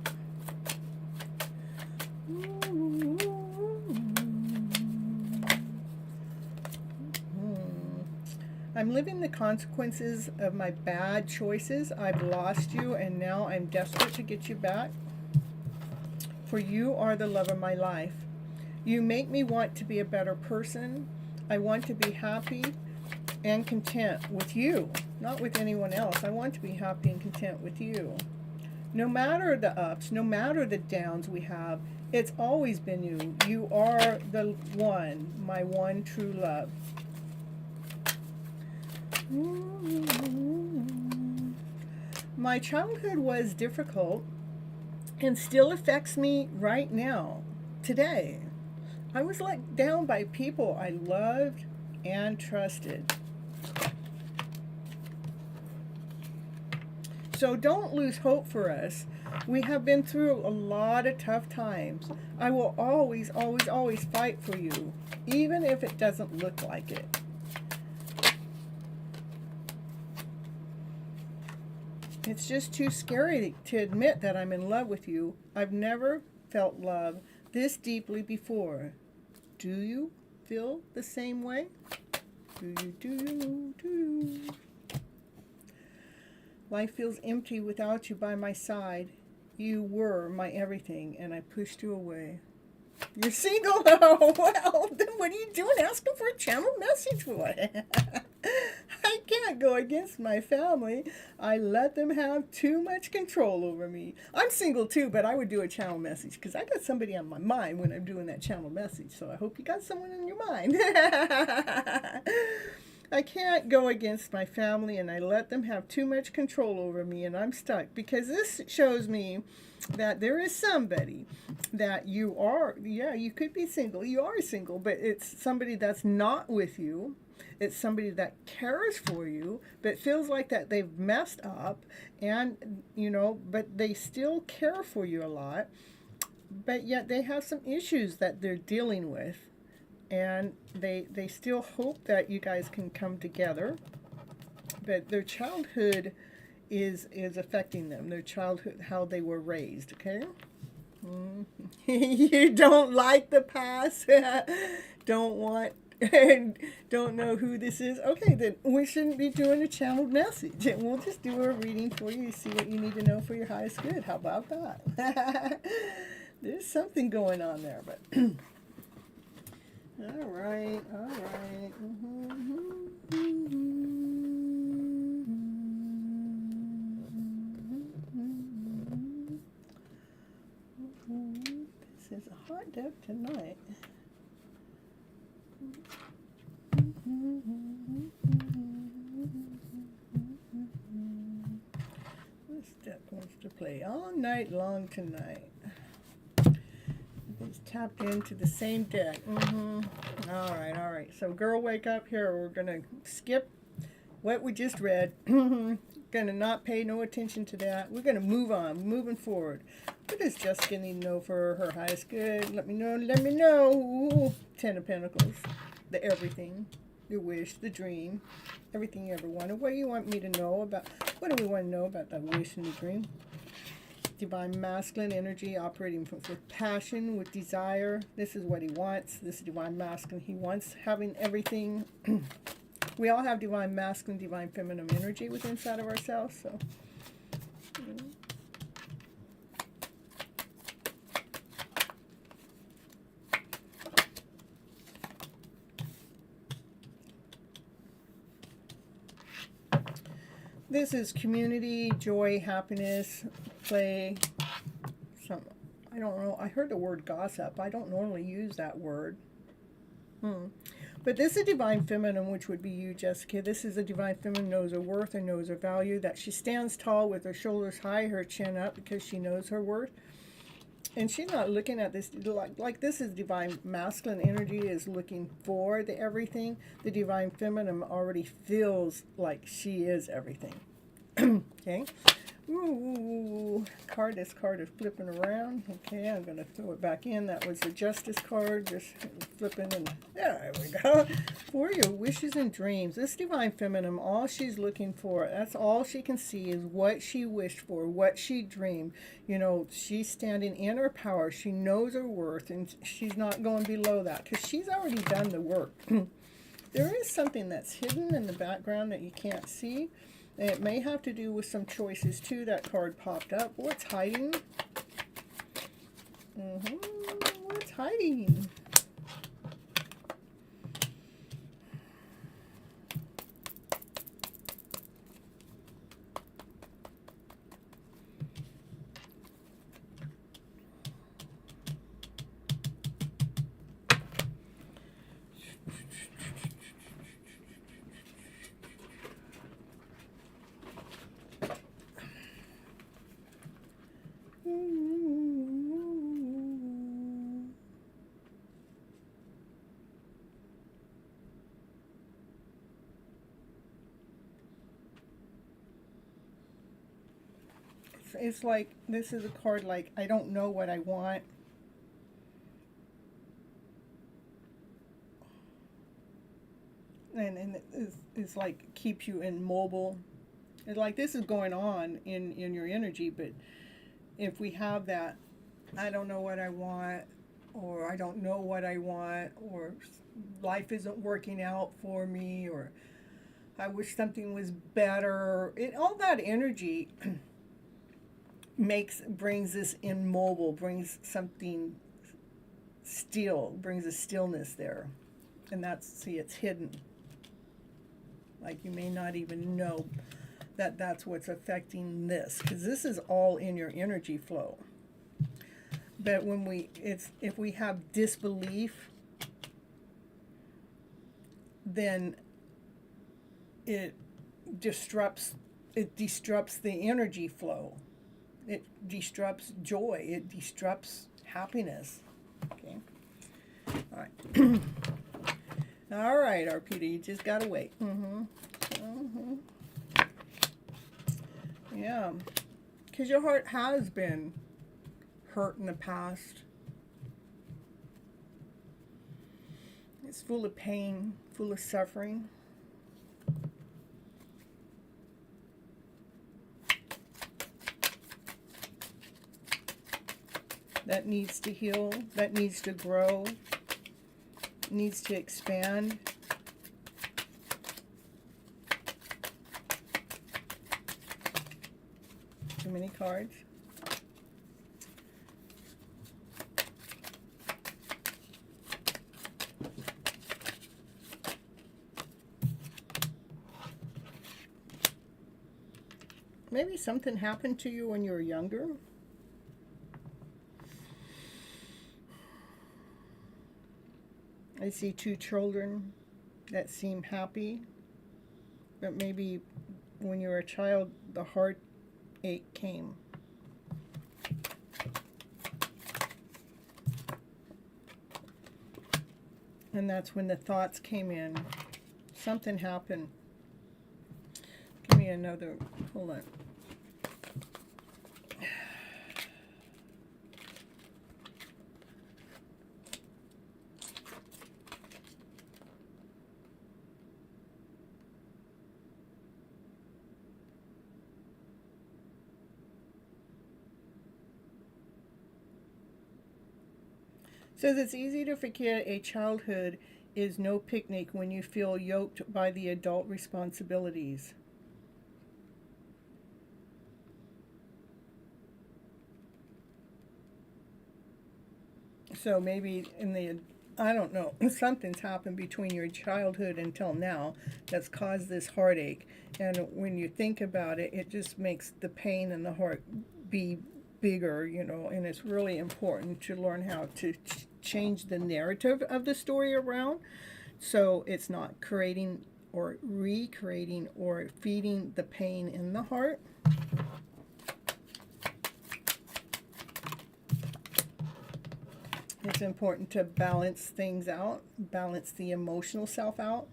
I'm living the consequences of my bad choices. I've lost you, and now I'm desperate to get you back. For you are the love of my life. You make me want to be a better person. I want to be happy and content with you, not with anyone else. I want to be happy and content with you. No matter the ups, no matter the downs we have, it's always been you. You are the one, my one true love. My childhood was difficult and still affects me right now, today. I was let down by people I loved and trusted. So don't lose hope for us. We have been through a lot of tough times. I will always, always, always fight for you, even if it doesn't look like it. It's just too scary to admit that I'm in love with you. I've never felt love this deeply before. Do you feel the same way? Do you? Life feels empty without you by my side. You were my everything, and I pushed you away. You're single? Oh, well, then what are you doing asking for a channel message for? I can't go against my family. I let them have too much control over me. I'm single too, but I would do a channel message because I got somebody on my mind when I'm doing that channel message. So I hope you got someone in your mind. I can't go against my family, and I let them have too much control over me, and I'm stuck. Because this shows me that there is somebody that you are, yeah, you could be single, you are single, but it's somebody that's not with you. It's somebody that cares for you, but feels like that they've messed up, and, you know, but they still care for you a lot, but yet they have some issues that they're dealing with. And they still hope that you guys can come together, but their childhood is affecting them. Their childhood, how they were raised. Okay, you don't like the past, don't want, don't know who this is. Okay, then we shouldn't be doing a channeled message. We'll just do a reading for you, see what you need to know for your highest good. How about that? There's something going on there, but. All right, all right. This is a hot deck tonight. This deck wants to play all night long tonight. It's tapped into the same deck. All right. So, girl, wake up here. We're going to skip what we just read. Going to not pay no attention to that. We're going to move on, moving forward. What does Jessica need to know for her highest good? Let me know. Ooh, 10 of Pentacles. The everything. Your wish, the dream. Everything you ever wanted. What do you want me to know about? What do we want to know about the wish and the dream? Divine masculine energy operating with passion, with desire. This is what he wants. This is divine masculine. He wants having everything. We all have divine masculine, divine feminine energy within inside of ourselves. So, this is community, joy, happiness, play. I don't know. I heard the word gossip. I don't normally use that word. But this is divine feminine, which would be you, Jessica. This is a divine feminine, knows her worth and knows her value, that she stands tall with her shoulders high, her chin up, because she knows her worth. And she's not looking at this, like this is divine masculine energy is looking for the everything. The divine feminine already feels like she is everything. Okay. Ooh, this card is flipping around. Okay, I'm going to throw it back in. That was the Justice card, just flipping, and there we go. For your wishes and dreams, this divine feminine, all she's looking for, that's all she can see is what she wished for, what she dreamed. You know, she's standing in her power. She knows her worth, and she's not going below that because she's already done the work. There is something that's hidden in the background that you can't see. And it may have to do with some choices too. That card popped up. What's hiding? What's hiding? it's like, this is a card like, I don't know what I want. And it's like keeps you immobile. It's like this is going on in your energy, but if we have that, I don't know what I want, or I don't know what I want, or life isn't working out for me, or I wish something was better. All that energy brings this immobile, brings something still, brings a stillness there. And it's hidden. Like you may not even know that that's what's affecting this, because this is all in your energy flow. But if we have disbelief, then it disrupts the energy flow. It disrupts joy. It disrupts happiness. Okay. All right. All right, Arpita, you just gotta wait. Yeah, because your heart has been hurt in the past. It's full of pain, full of suffering. That needs to heal, that needs to grow, needs to expand. Too many cards. Maybe something happened to you when you were younger. I see two children that seem happy, but maybe when you were a child, the heartache came. And that's when the thoughts came in. Something happened. Give me another, hold on. Says it's easy to forget a childhood is no picnic when you feel yoked by the adult responsibilities. So maybe I don't know, something's happened between your childhood until now that's caused this heartache. And when you think about it, it just makes the pain in the heart be bigger, and it's really important to learn how to change the narrative of the story around, so it's not creating or recreating or feeding the pain in the heart. It's important to balance things out, balance the emotional self out.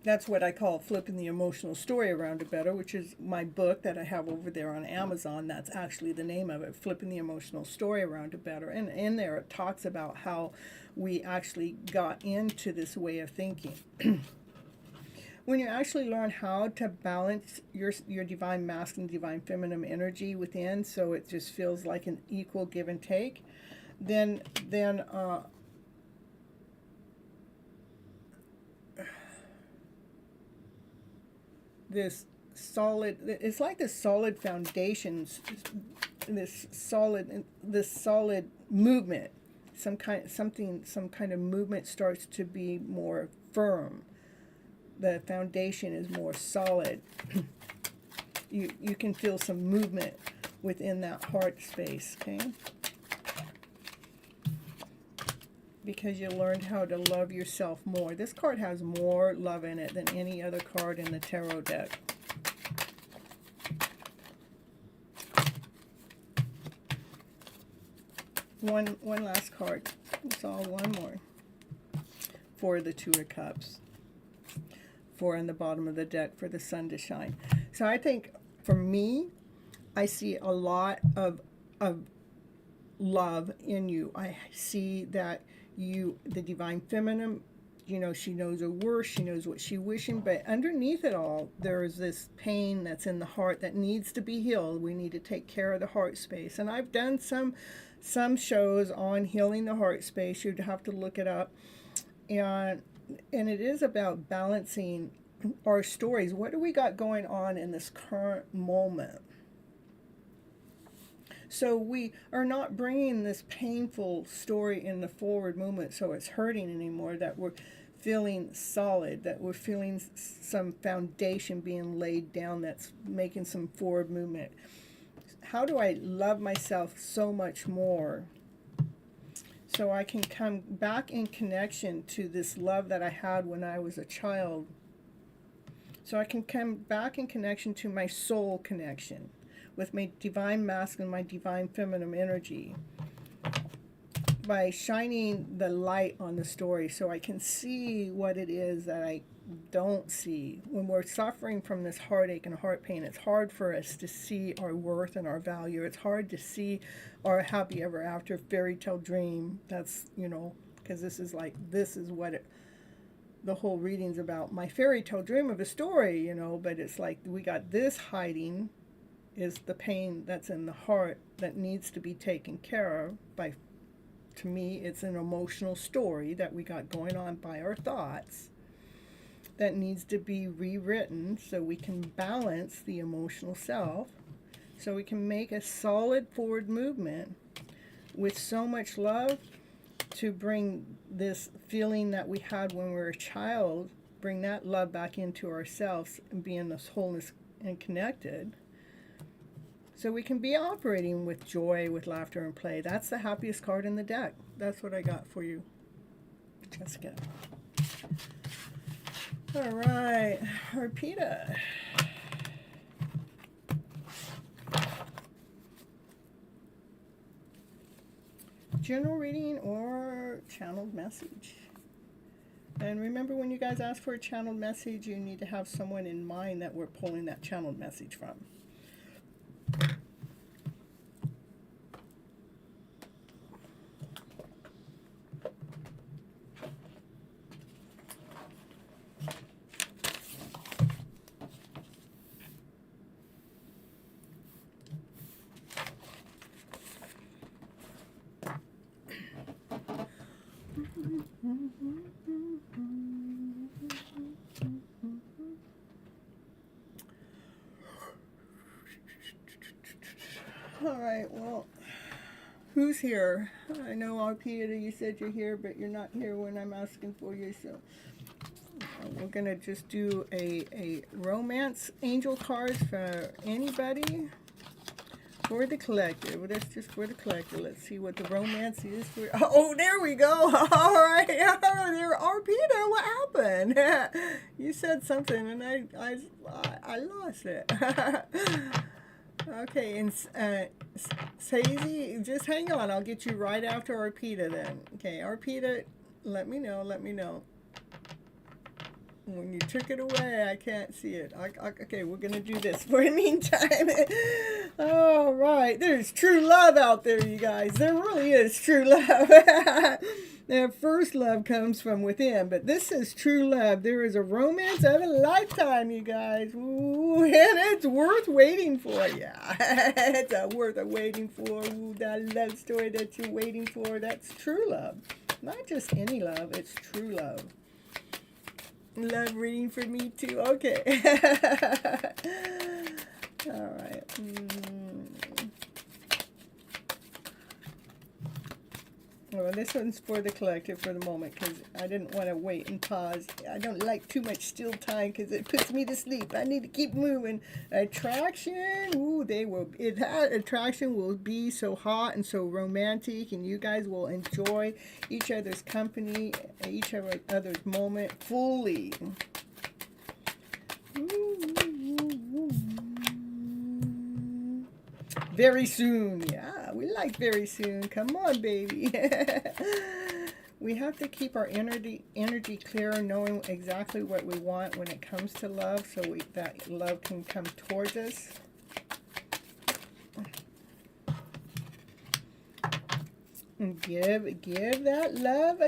That's what I call flipping the emotional story around it better, which is my book that I have over there on Amazon. That's actually the name of it, Flipping the Emotional Story Around It Better. And in there it talks about how we actually got into this way of thinking. When you actually learn how to balance your divine masculine, divine feminine energy within, so it just feels like an equal give and take, then this solid, it's like this solid foundations, this solid movement, some kind of movement starts to be more firm. The foundation is more solid. You can feel some movement within that heart space, okay? Because you learned how to love yourself more. This card has more love in it than any other card in the tarot deck. One last card. It's all one more. For the Two of Cups. 4 on the bottom of the deck for the sun to shine. So I think for me, I see a lot of love in you. I see that you, the divine feminine, you know, she knows her worth, she knows what she's wishing, but underneath it all, there is this pain that's in the heart that needs to be healed. We need to take care of the heart space. And I've done some shows on healing the heart space. You'd have to look it up. And it is about balancing our stories. What do we got going on in this current moment? So we are not bringing this painful story in the forward movement so it's hurting anymore, that we're feeling solid, that we're feeling some foundation being laid down that's making some forward movement. How do I love myself so much more so I can come back in connection to this love that I had when I was a child? So I can come back in connection to my soul connection with my divine masculine, my divine feminine energy, by shining the light on the story so I can see what it is that I don't see. When we're suffering from this heartache and heart pain, it's hard for us to see our worth and our value. It's hard to see our happy ever after fairy tale dream. That's, you know, because this is what the whole reading's about. My fairy tale dream of a story, you know, but it's like we got this hiding is the pain that's in the heart that needs to be taken care of by, to me, it's an emotional story that we got going on by our thoughts that needs to be rewritten so we can balance the emotional self, so we can make a solid forward movement with so much love to bring this feeling that we had when we were a child, bring that love back into ourselves and be in this wholeness and connected. So we can be operating with joy, with laughter and play. That's the happiest card in the deck. That's what I got for you, Jessica. All right, Arpita. General reading or channeled message. And remember, when you guys ask for a channeled message, you need to have someone in mind that we're pulling that channeled message from. All right, well, who's here? I know, Arpita, you said you're here, but you're not here when I'm asking for you, so we're going to just do a romance angel card for anybody. For the collective. Well, that's just for the collective. Let's see what the romance is for. Oh, there we go. All right. There, Arpita, what happened? You said something and I lost it. Okay, and Sazy, just hang on. I'll get you right after Arpita then. Okay, Arpita, let me know. When you took it away, I can't see it. Okay, we're going to do this for the meantime. All right. There's true love out there, you guys. There really is true love. Now, first love comes from within, but this is true love. There is a romance of a lifetime, you guys. Ooh, and it's worth waiting for. Yeah, it's worth waiting for. Ooh, that love story that you're waiting for, that's true love. Not just any love, it's true love. Love reading for me too. Okay. All right. Well, this one's for the collective for the moment because I didn't want to wait and pause. I don't like too much still time because it puts me to sleep. I need to keep moving. Attraction. Ooh, attraction will be so hot and so romantic, and you guys will enjoy each other's company, each other's moment fully. Very soon. Yeah, we like very soon. Come on, baby. we have to keep our energy clear, knowing exactly what we want when it comes to love, so that love can come towards us. And give that love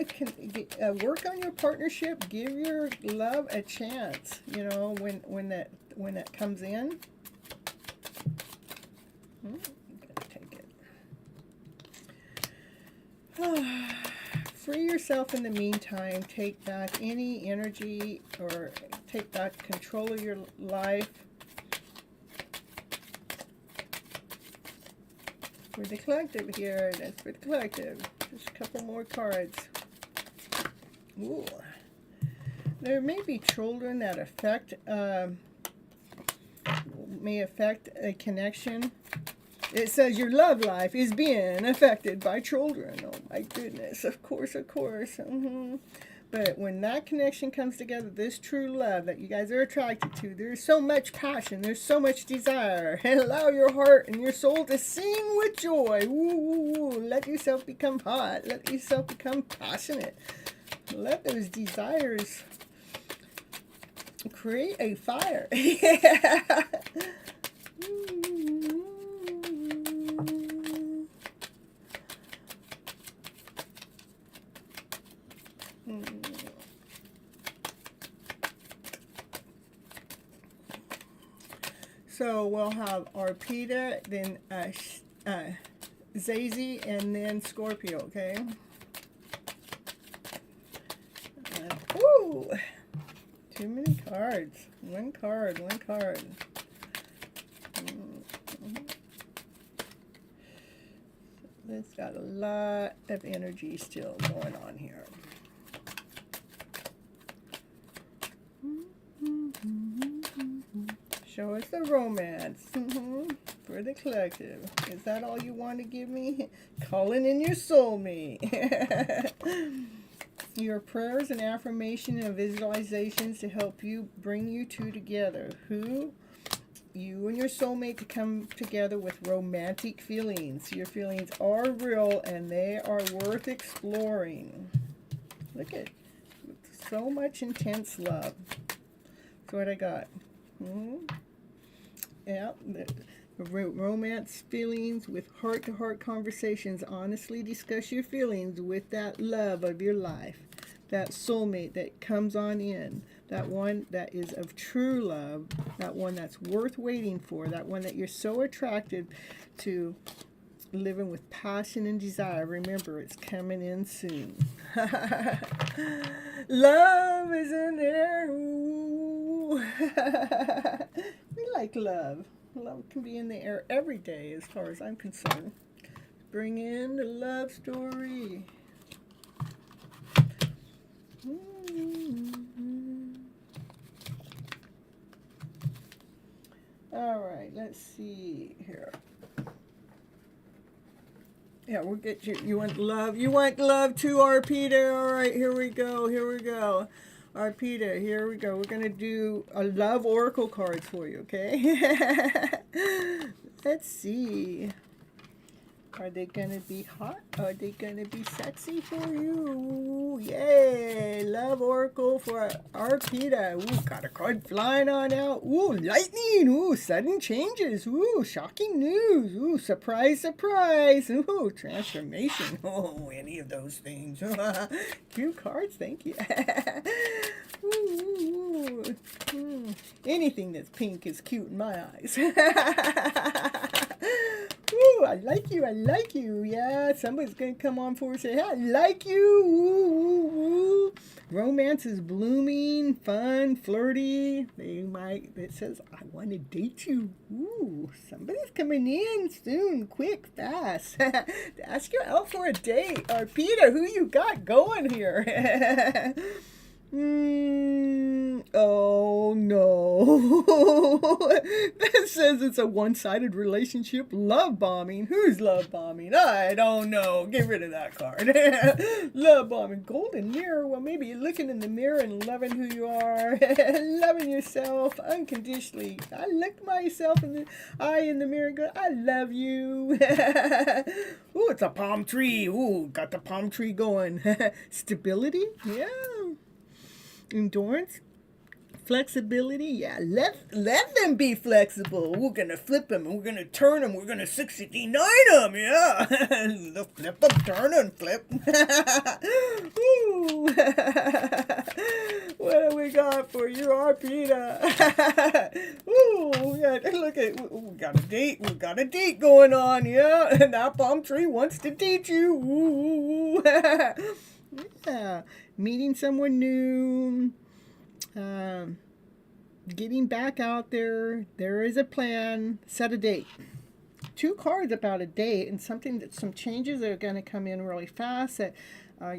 work on your partnership. Give your love a chance. You know, when that comes in. I'm gonna take it. Free yourself in the meantime. Take back any energy, or take back control of your life. For the collective here, that's for the collective. Just a couple more cards. Ooh. There may be children that may affect a connection. It says your love life is being affected by children. Oh my goodness, of course. But when that connection comes together, this true love that you guys are attracted to, there's so much passion, there's so much desire. And allow your heart and your soul to sing with joy. Woo, woo, woo. Let yourself become hot. Let yourself become passionate. Let those desires create a fire. Yeah. So we'll have Arpita, then Zazie, and then Scorpio, okay? Ooh, too many cards. One card. It's got a lot of energy still going on here. Show us the romance for the collective. Is that all you want to give me? Calling in your soulmate. Your prayers and affirmation and visualizations to help you bring you two together. Who? You and your soulmate to come together with romantic feelings. Your feelings are real and they are worth exploring. Look at so much intense love. That's what I got. Yeah, the romance feelings with heart-to-heart conversations. Honestly discuss your feelings with that love of your life, that soulmate that comes on in, that one that is of true love, that one that's worth waiting for, that one that you're so attracted to, living with passion and desire. Remember, it's coming in soon. Love is in there. Ooh. We like love. Love can be in the air every day as far as I'm concerned. Bring in the love story. All right, let's see here. Yeah, we'll get you. You want love? You want love too, Arpita? All right, here we go. Arpita, here we go. We're going to do a love oracle cards for you, okay? Let's see. Are they going to be hot? Are they going to be sexy for you? Yay! Love oracle for Arpita. Ooh, got a card flying on out. Ooh, lightning. Ooh, sudden changes. Ooh, shocking news. Ooh, surprise, surprise. Ooh, transformation. Oh, any of those things. Cute cards, thank you. Ooh, anything that's pink is cute in my eyes. Ooh, I like you. Yeah, somebody's going to come on forward and say, hey, I like you. Ooh, ooh, ooh. Romance is blooming, fun, flirty. It says, I want to date you. Ooh, somebody's coming in soon, quick, fast. Ask you out for a date. Or Peter, who you got going here? Oh no. That says it's a one-sided relationship love bombing. Who's love bombing? I don't know. Get rid of that card. Love bombing. Golden mirror. Well, maybe you're looking in the mirror and loving who you are. Loving yourself unconditionally. I look myself in the eye in the mirror and go, I love you. Ooh, it's a palm tree. Ooh, got the palm tree going. Stability? Yeah. Endurance, flexibility, yeah, let them be flexible. We're gonna flip them, and we're gonna turn them, we're gonna 69 them, yeah. The flip them, turn and flip. Ooh. What do we got for you, Arpita? Ooh, yeah, look at, we got a date going on, yeah. And that palm tree wants to date you. Ooh. Yeah, meeting someone new, getting back out there. There is a plan. Set a date. 2 cards about a date and some changes that are going to come in really fast that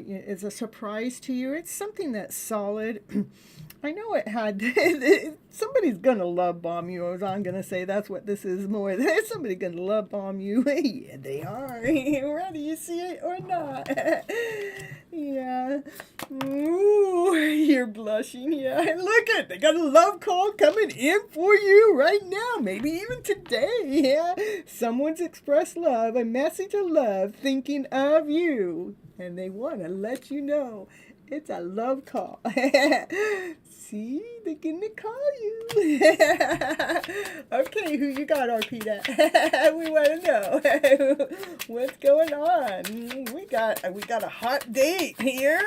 is a surprise to you. It's something that's solid. I know it had, somebody's going to love bomb you, as I'm going to say. That's what this is more. There's somebody going to love bomb you. Yeah, they are. Whether you see it or not. Yeah. Ooh, you're blushing. Yeah. And look it. They got a love call coming in for you right now. Maybe even today. Yeah. Someone's expressed love, a message of love, thinking of you. And they want to let you know it's a love call. See, they're gonna call you. Okay, who you got, Arpita? We want to know what's going on. We got a hot date here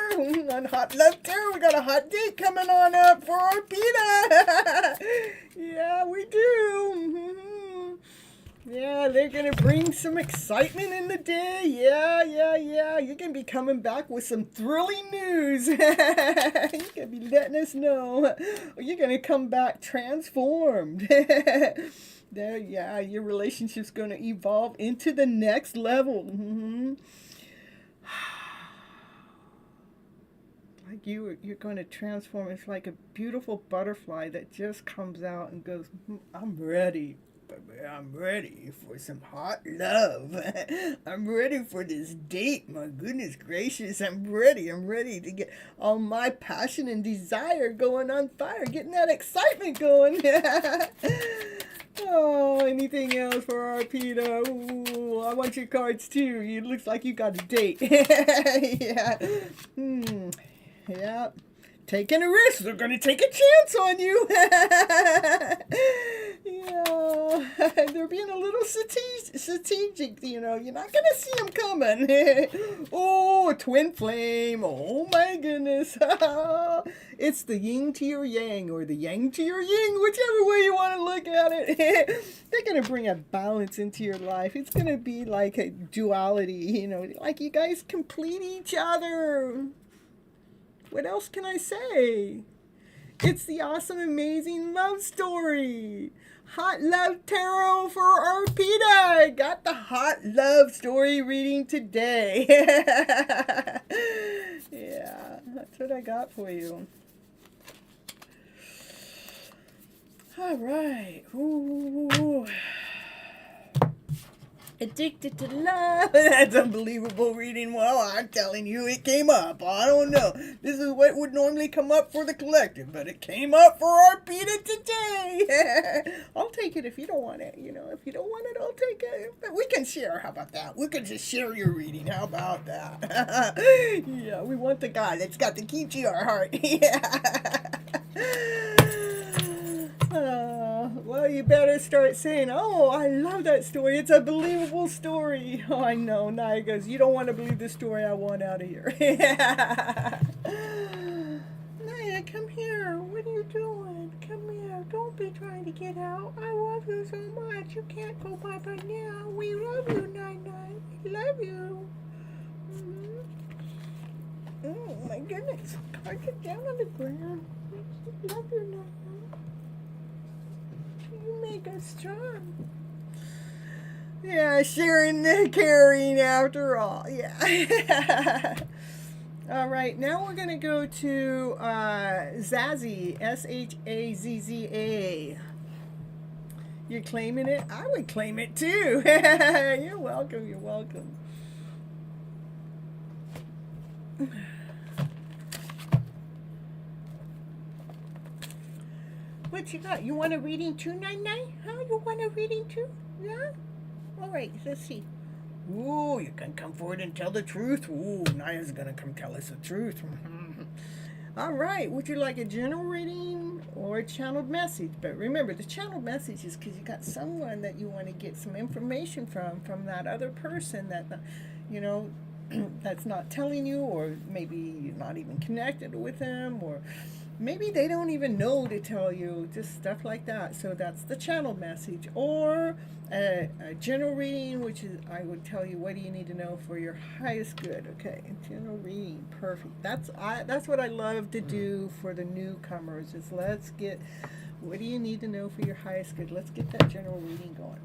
on Hot Love Tarot. We got a hot date coming on up for Arpita. Yeah, we do. Yeah, they're going to bring some excitement in the day. Yeah. You're going to be coming back with some thrilling news. You're going to be letting us know. You're going to come back transformed. Yeah, your relationship's going to evolve into the next level. Like you're going to transform. It's like a beautiful butterfly that just comes out and goes, I'm ready. I'm ready for some hot love. I'm ready for this date. My goodness gracious, I'm ready to get all my passion and desire going on fire, getting that excitement going. Oh, anything else for Arpita? Ooh, I want your cards too. It looks like you got a date. Yeah. Yeah. Taking a risk. They're going to take a chance on you. Yeah. They're being a little strategic, you know. You're not going to see them coming. Oh, a twin flame. Oh, my goodness. It's the yin to your yang or the yang to your yin, whichever way you want to look at it. They're going to bring a balance into your life. It's going to be like a duality, you know, like you guys complete each other. What else can I say? It's the awesome, amazing love story. Hot Love Tarot for Arpita. Got the hot love story reading today. Yeah, that's what I got for you. All right. Ooh. Addicted to love. That's unbelievable reading. Well, I'm telling you, it came up. I don't know. This is what would normally come up for the collective, but it came up for Arpita today. I'll take it if you don't want it. You know, if you don't want it, I'll take it. But we can share. How about that? We can just share your reading. How about that? Yeah, we want the guy that's got the key to our heart. Yeah. Well, you better start saying, oh, I love that story. It's a believable story. Oh, I know. Naya goes, you don't want to believe the story. I want out of here. Naya, come here. What are you doing? Come here. Don't be trying to get out. I love you so much. You can't go bye-bye now. We love you, Naya. We love you. Oh, my goodness. I get down on the ground. I love you, Naya. You make us strong. Yeah, sharing the caring after all. Yeah. All right, now we're going to go to Zazzy, Shazza. You're claiming it? I would claim it too. You're welcome. You're welcome. What you got? You want a reading too, 99? Huh? You want a reading too? Yeah? All right, let's see. Ooh, you can come forward and tell the truth. Ooh, Naya's going to come tell us the truth. All right, would you like a general reading or a channeled message? But remember, the channeled message is because you got someone that you want to get some information from that other person that, you know, that's not telling you, or maybe you're not even connected with them, or maybe they don't even know to tell you, just stuff like that. So that's the channel message. Or a general reading, which is, I would tell you, what do you need to know for your highest good. Okay, general reading, perfect. That's what I love to do for the newcomers, is let's get, what do you need to know for your highest good. Let's get that general reading going.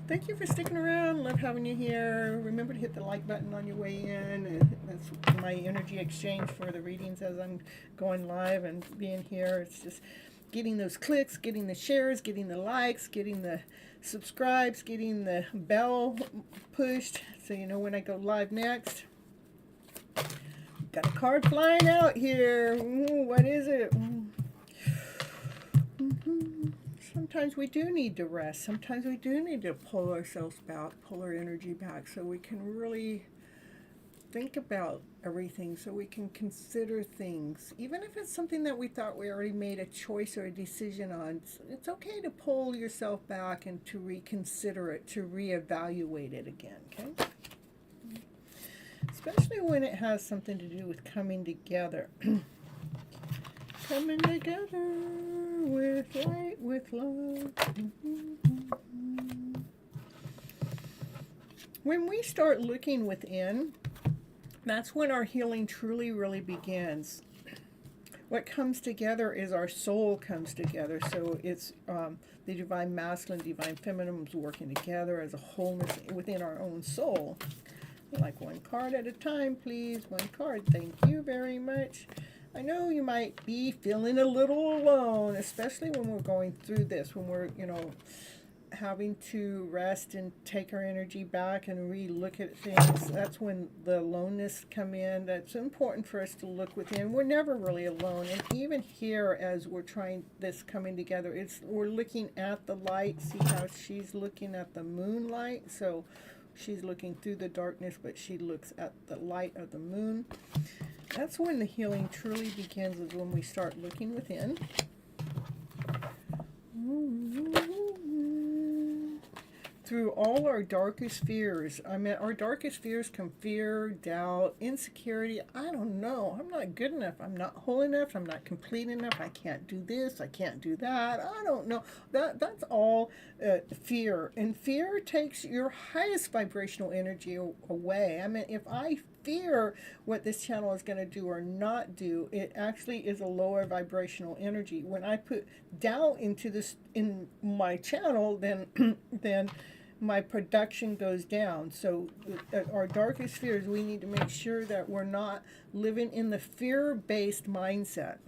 Thank you for sticking around. Love having you here. Remember to hit the like button on your way in. That's my energy exchange for the readings as I'm going live and being here. It's just getting those clicks, getting the shares, getting the likes, getting the subscribes, getting the bell pushed so you know when I go live next. Got a card flying out here. Ooh, what is it? Sometimes we do need to rest. Sometimes we do need to pull ourselves back, pull our energy back, so we can really think about everything, so we can consider things. Even if it's something that we thought we already made a choice or a decision on, it's okay to pull yourself back and to reconsider it, to reevaluate it again, okay? Especially when it has something to do with coming together. Coming together with light, with love. When we start looking within, that's when our healing truly, really begins. What comes together is our soul comes together. So it's the divine masculine, divine feminine working together as a wholeness within our own soul. Like one card at a time, please. One card. Thank you very much. I know you might be feeling a little alone, especially when we're going through this, when we're, having to rest and take our energy back and re-look at things. That's when the aloneness come in. That's important for us to look within. We're never really alone. And even here, as we're trying this coming together, we're looking at the light. See how she's looking at the moonlight? So she's looking through the darkness, but she looks at the light of the moon. That's when the healing truly begins, is when we start looking within. Through all our darkest fears. I mean, our darkest fears come fear, doubt, insecurity. I don't know. I'm not good enough. I'm not whole enough. I'm not complete enough. I can't do this. I can't do that. I don't know. That's all fear. And fear takes your highest vibrational energy away. I mean, if I fear what this channel is going to do or not do, it actually is a lower vibrational energy. When I put doubt into this in my channel, then my production goes down. So our darkest fears, we need to make sure that we're not living in the fear-based mindset.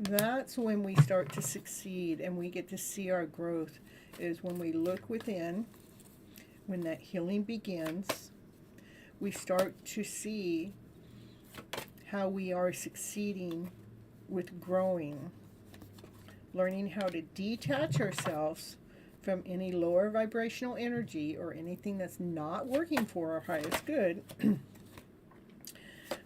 That's when we start to succeed and we get to see our growth, is when we look within, when that healing begins. We start to see how we are succeeding with growing, learning how to detach ourselves from any lower vibrational energy or anything that's not working for our highest good.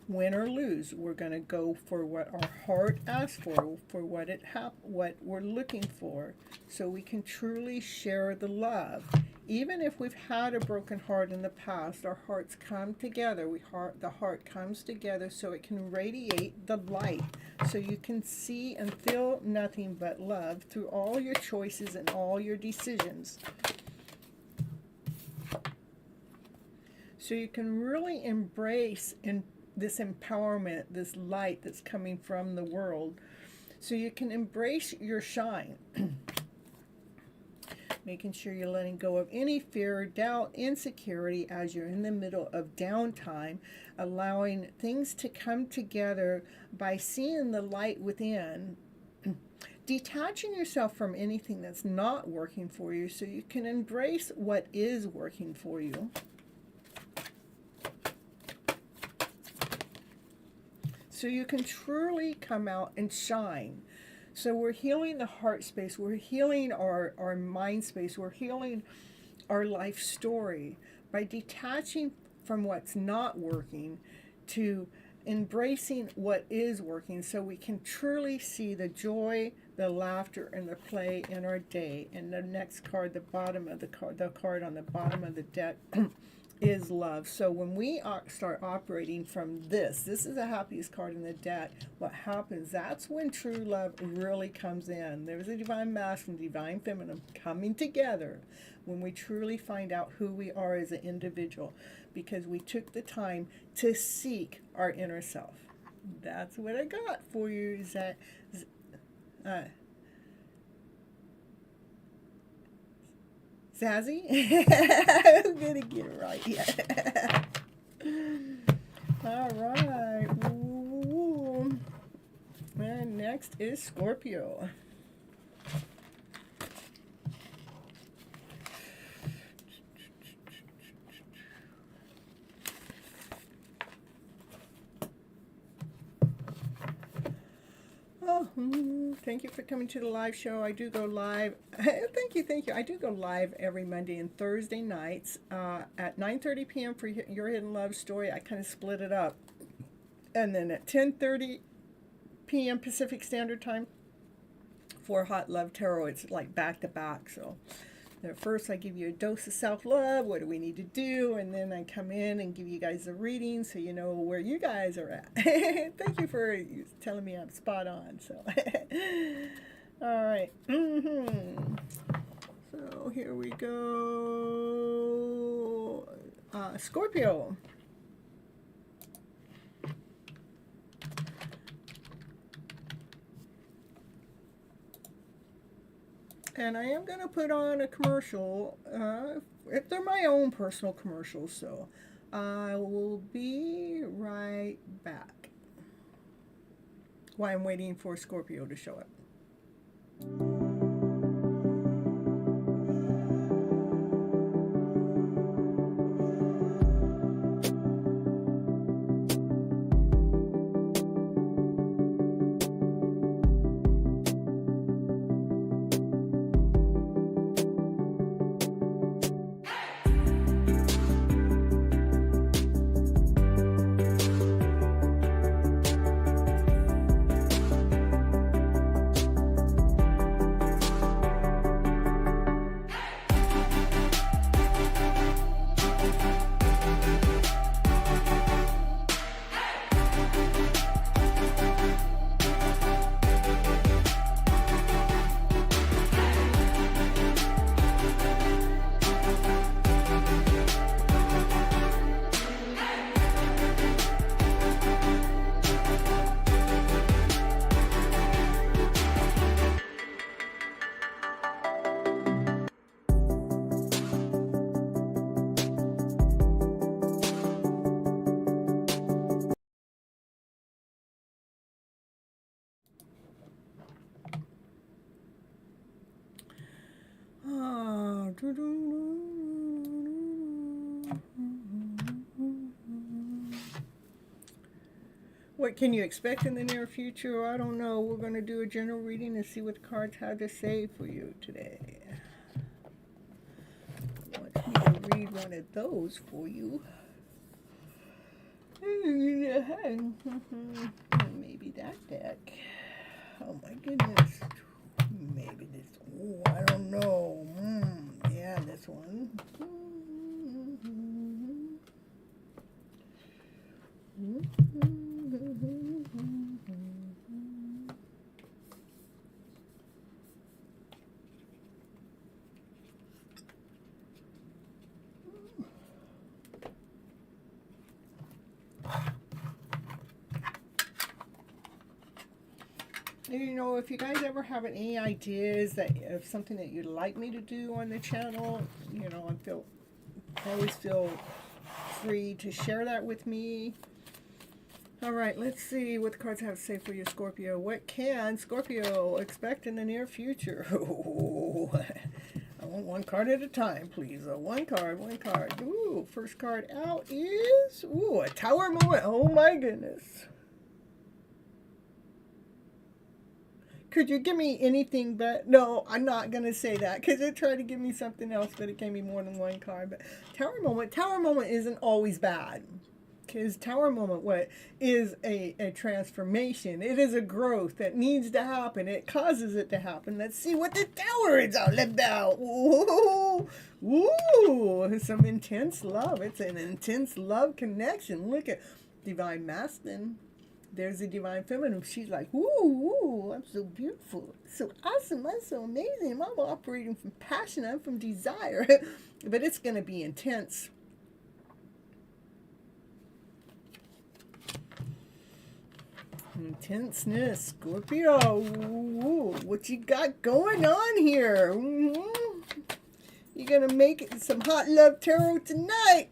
Win or lose, we're going to go for what our heart asks for what we're looking for, so we can truly share the love Even if we've had a broken heart in the past, our hearts come together. The heart comes together so it can radiate the light, so you can see and feel nothing but love through all your choices and all your decisions. So you can really embrace this empowerment, this light that's coming from the world. So you can embrace your shine. Making sure you're letting go of any fear, doubt, insecurity as you're in the middle of downtime, allowing things to come together by seeing the light within, detaching yourself from anything that's not working for you so you can embrace what is working for you. So you can truly come out and shine. So we're healing the heart space, we're healing our mind space, we're healing our life story by detaching from what's not working to embracing what is working, so we can truly see the joy, the laughter, and the play in our day. And the next card, the bottom of the card on the bottom of the deck is love. So when we start operating from this is the happiest card in the deck. What happens, that's when true love really comes in. There's a divine masculine, divine feminine coming together when we truly find out who we are as an individual, because we took the time to seek our inner self. That's what I got for you. Is that Zazzy? I'm gonna get it right yet. All right. Ooh. And next is Scorpio. Thank you for coming to the live show. I do go live. Thank you. I do go live every Monday and Thursday nights at 9:30 p.m. for Your Hidden Love Story. I kind of split it up. And then at 10:30 p.m. Pacific Standard Time for Hot Love Tarot. It's like back to back. So at first I give you a dose of self-love. What do we need to do? And then I come in and give you guys a reading so you know where you guys are at. Thank you for telling me I'm spot on. So, all right. So here we go. Scorpio. And I am going to put on a commercial. If they're my own personal commercials, so I will be right back while I'm waiting for Scorpio to show up. What can you expect in the near future? I don't know. We're going to do a general reading and see what the cards have to say for you today. I want me to read one of those for you. Maybe that deck. Oh my goodness. Maybe this. Oh, I don't know. Yeah, this this one. You know, if you guys ever have any ideas that of something that you'd like me to do on the channel, you know, I always feel free to share that with me. All right, let's see what the cards have to say for you, Scorpio. What can Scorpio expect in the near future? I want one card at a time, please. One card, one card. Ooh, first card out is, ooh, a Tower moment. Oh my goodness. Could you give me anything but, no, I'm not going to say that because it tried to give me something else, but it gave me more than one card. But Tower moment isn't always bad. Because Tower moment, what is a transformation? It is a growth that needs to happen. It causes it to happen. Let's see what the Tower is all about. Ooh, ooh, some intense love. It's an intense love connection. Look at Divine Masculine. There's a Divine Feminine. She's like, ooh, I'm so beautiful, so awesome, I'm so amazing. I'm operating from passion, I'm from desire. But it's going to be intense. Intenseness, Scorpio. Ooh, what you got going on here? You're going to make it some hot love tarot tonight.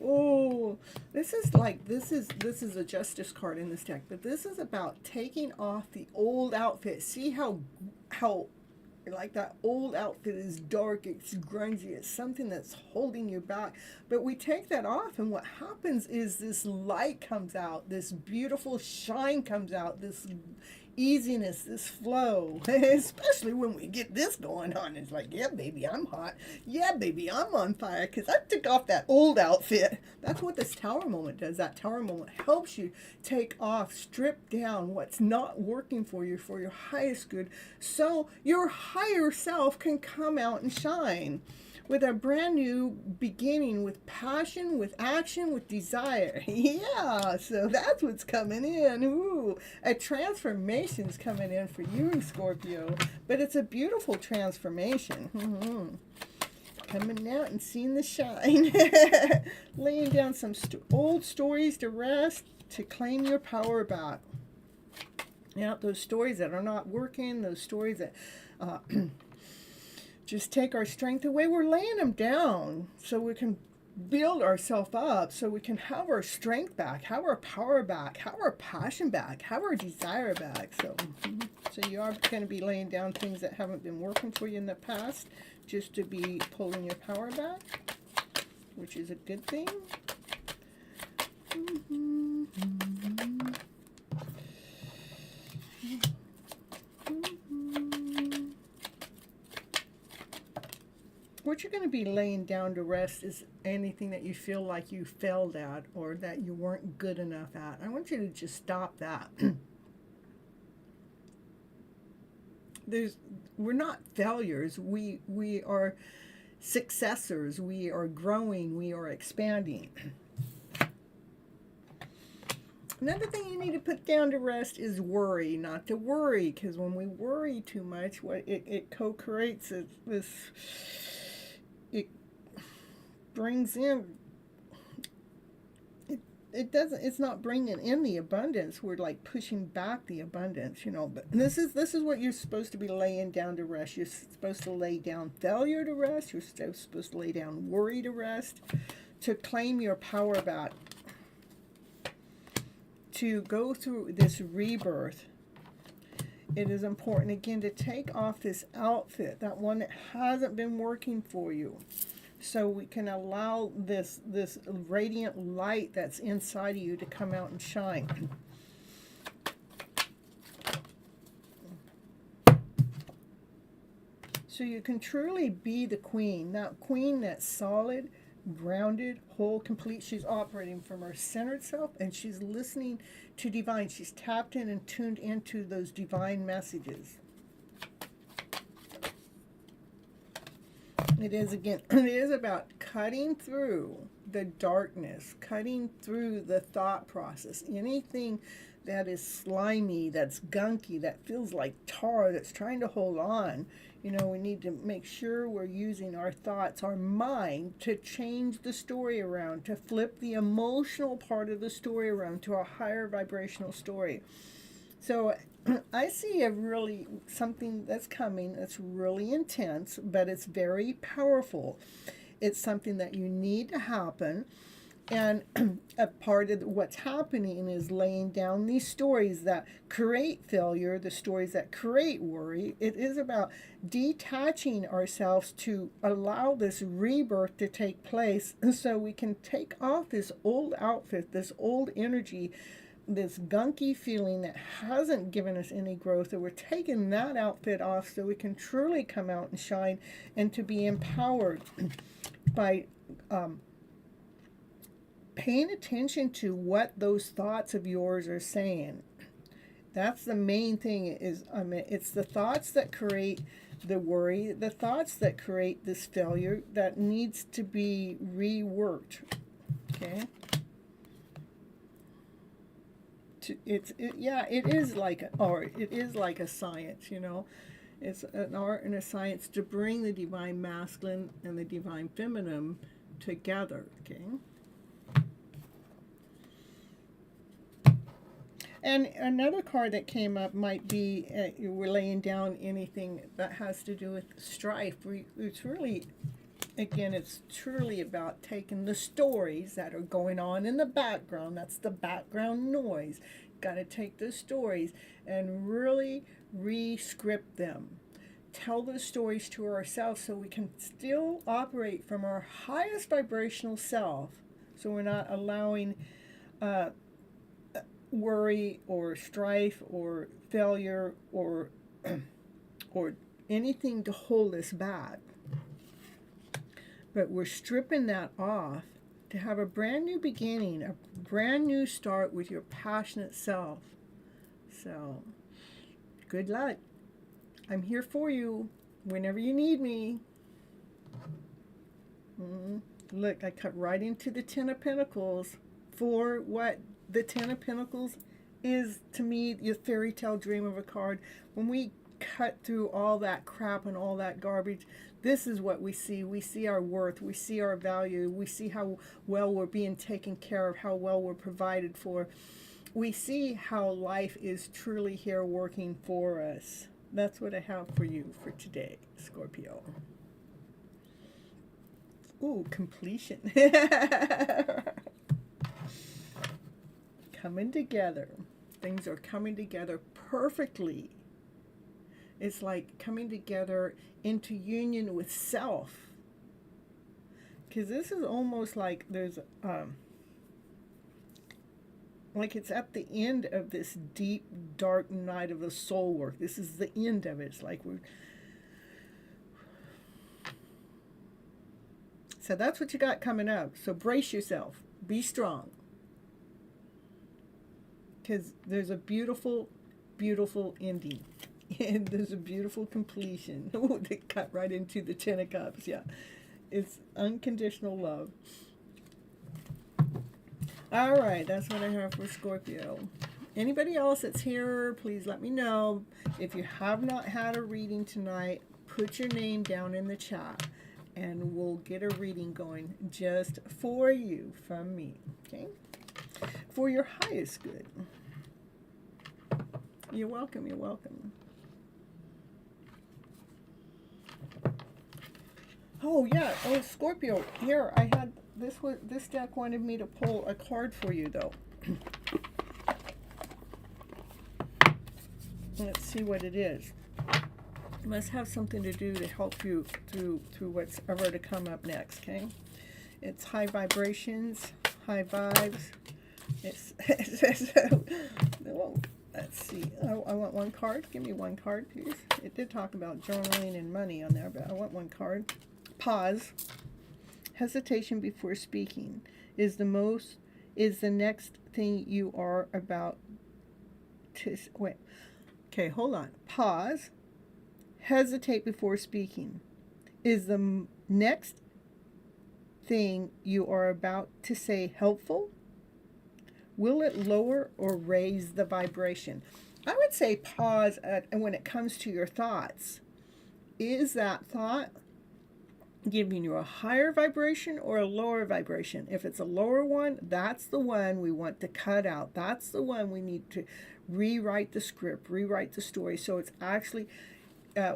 Oh, this is a justice card in this deck, but this is about taking off the old outfit. See how like that old outfit is dark, it's grungy, it's something that's holding you back. But we take that off, and what happens is this light comes out, this beautiful shine comes out, this easiness, this flow, especially when we get this going on. It's like, yeah, baby, I'm hot. Yeah, baby, I'm on fire because I took off that old outfit. That's what this Tower moment does. That Tower moment helps you take off, strip down what's not working for your highest good, so your higher self can come out and shine with a brand new beginning, with passion, with action, with desire. Yeah, so that's what's coming in. Ooh, a transformation's coming in for you, Scorpio. But it's a beautiful transformation. Coming out and seeing the shine. Laying down some old stories to rest, to claim your power back. Yeah, those stories that are not working, those stories that just take our strength away, we're laying them down so we can build ourselves up, so we can have our strength back, have our power back, have our passion back, have our desire back. So you are going to be laying down things that haven't been working for you in the past, just to be pulling your power back, which is a good thing. What you're going to be laying down to rest is anything that you feel like you failed at or that you weren't good enough at. I want you to just stop that. We're not failures. We are successors. We are growing. We are expanding. Another thing you need to put down to rest is worry. Not to worry, because when we worry too much, it co-creates this. It brings in. It's not bringing in the abundance. We're like pushing back the abundance, you know. But this is what you're supposed to be laying down to rest. You're supposed to lay down failure to rest. You're supposed to lay down worry to rest, to claim your power back, to go through this rebirth. It is important again to take off this outfit, that one that hasn't been working for you, so we can allow this radiant light that's inside of you to come out and shine. So you can truly be the queen, that queen that's solid, grounded, whole, complete. She's operating from her centered self, and she's listening to divine. She's tapped in and tuned into those divine messages. It is, again, it is about cutting through the darkness, cutting through the thought process. Anything that is slimy, that's gunky, that feels like tar, that's trying to hold on. You know, we need to make sure we're using our thoughts, our mind, to change the story around, to flip the emotional part of the story around to a higher vibrational story. So I see something that's coming that's really intense, but it's very powerful. It's something that you need to happen. And a part of what's happening is laying down these stories that create failure, the stories that create worry. It is about detaching ourselves to allow this rebirth to take place so we can take off this old outfit, this old energy, this gunky feeling that hasn't given us any growth, and we're taking that outfit off so we can truly come out and shine and to be empowered by paying attention to what those thoughts of yours are saying. That's the main thing. It's the thoughts that create the worry, the thoughts that create this failure that needs to be reworked. Okay. It is like an art. It is like a science, you know. It's an art and a science to bring the divine masculine and the divine feminine together. Okay. And another card that came up might be we're laying down anything that has to do with strife. It's really, again, it's truly about taking the stories that are going on in the background. That's the background noise. Got to take the stories and really re-script them. Tell those stories to ourselves so we can still operate from our highest vibrational self. So we're not allowing worry or strife or failure or or anything to hold us back. But we're stripping that off to have a brand new beginning, a brand new start with your passionate self. So, good luck. I'm here for you whenever you need me. Look, I cut right into the Ten of Pentacles. For what the Ten of Pentacles is, to me, your fairy tale dream of a card. When we cut through all that crap and all that garbage, this is what we see. We see our worth. We see our value. We see how well we're being taken care of, how well we're provided for. We see how life is truly here working for us. That's what I have for you for today, Scorpio. Ooh, completion. Coming together. Things are coming together perfectly. It's like coming together into union with self. Because this is almost like there's, like it's at the end of this deep, dark night of the soul work. This is the end of it. It's like we're... So that's what you got coming up. So brace yourself. Be strong. Because there's a beautiful, beautiful ending. And there's a beautiful completion. Oh, they cut right into the Ten of Cups. Yeah. It's unconditional love. All right. That's what I have for Scorpio. Anybody else that's here, please let me know. If you have not had a reading tonight, put your name down in the chat. And we'll get a reading going just for you from me. Okay? For your highest good. You're welcome. You're welcome. Oh, yeah. Oh, Scorpio. Here, I had this deck wanted me to pull a card for you, though. Let's see what it is. It must have something to do to help you through what's ever to come up next, okay? It's high vibrations, high vibes. Oh, let's see. I want one card. Give me one card, please. It did talk about journaling and money on there, but I want one card. Pause. Hesitation before speaking is the next thing you are about to... Wait. Okay, hold on. Pause. Hesitate before speaking is the next thing you are about to say helpful? Will it lower or raise the vibration? I would say pause when it comes to your thoughts. Is that thought giving you a higher vibration or a lower vibration? If it's a lower one, that's the one we want to cut out. That's the one we need to rewrite the script, rewrite the story. So it's actually,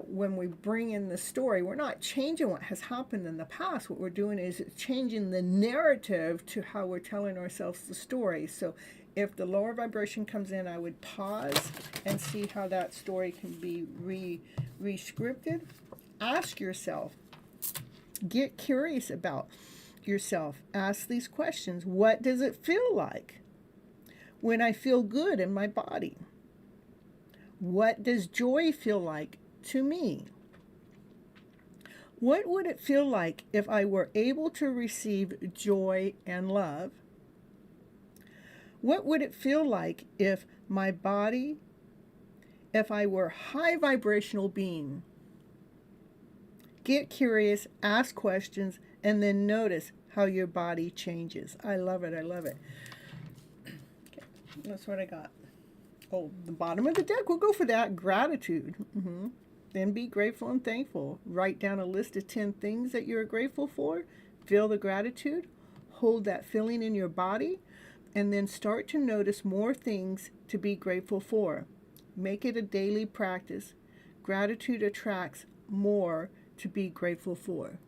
when we bring in the story, we're not changing what has happened in the past. What we're doing is changing the narrative to how we're telling ourselves the story. So if the lower vibration comes in, I would pause and see how that story can be re-scripted. Ask yourself, get curious about yourself. Ask these questions. What does it feel like when I feel good in my body? What does joy feel like to me? What would it feel like if I were able to receive joy and love? What would it feel like if my body, if I were a high vibrational being? Get curious, ask questions, and then notice how your body changes. I love it. I love it. Okay, that's what I got. Oh, the bottom of the deck, we'll go for that. Gratitude. Then be grateful and thankful. Write down a list of 10 things that you're grateful for. Feel the gratitude. Hold that feeling in your body. And then start to notice more things to be grateful for. Make it a daily practice. Gratitude attracts more to be grateful for.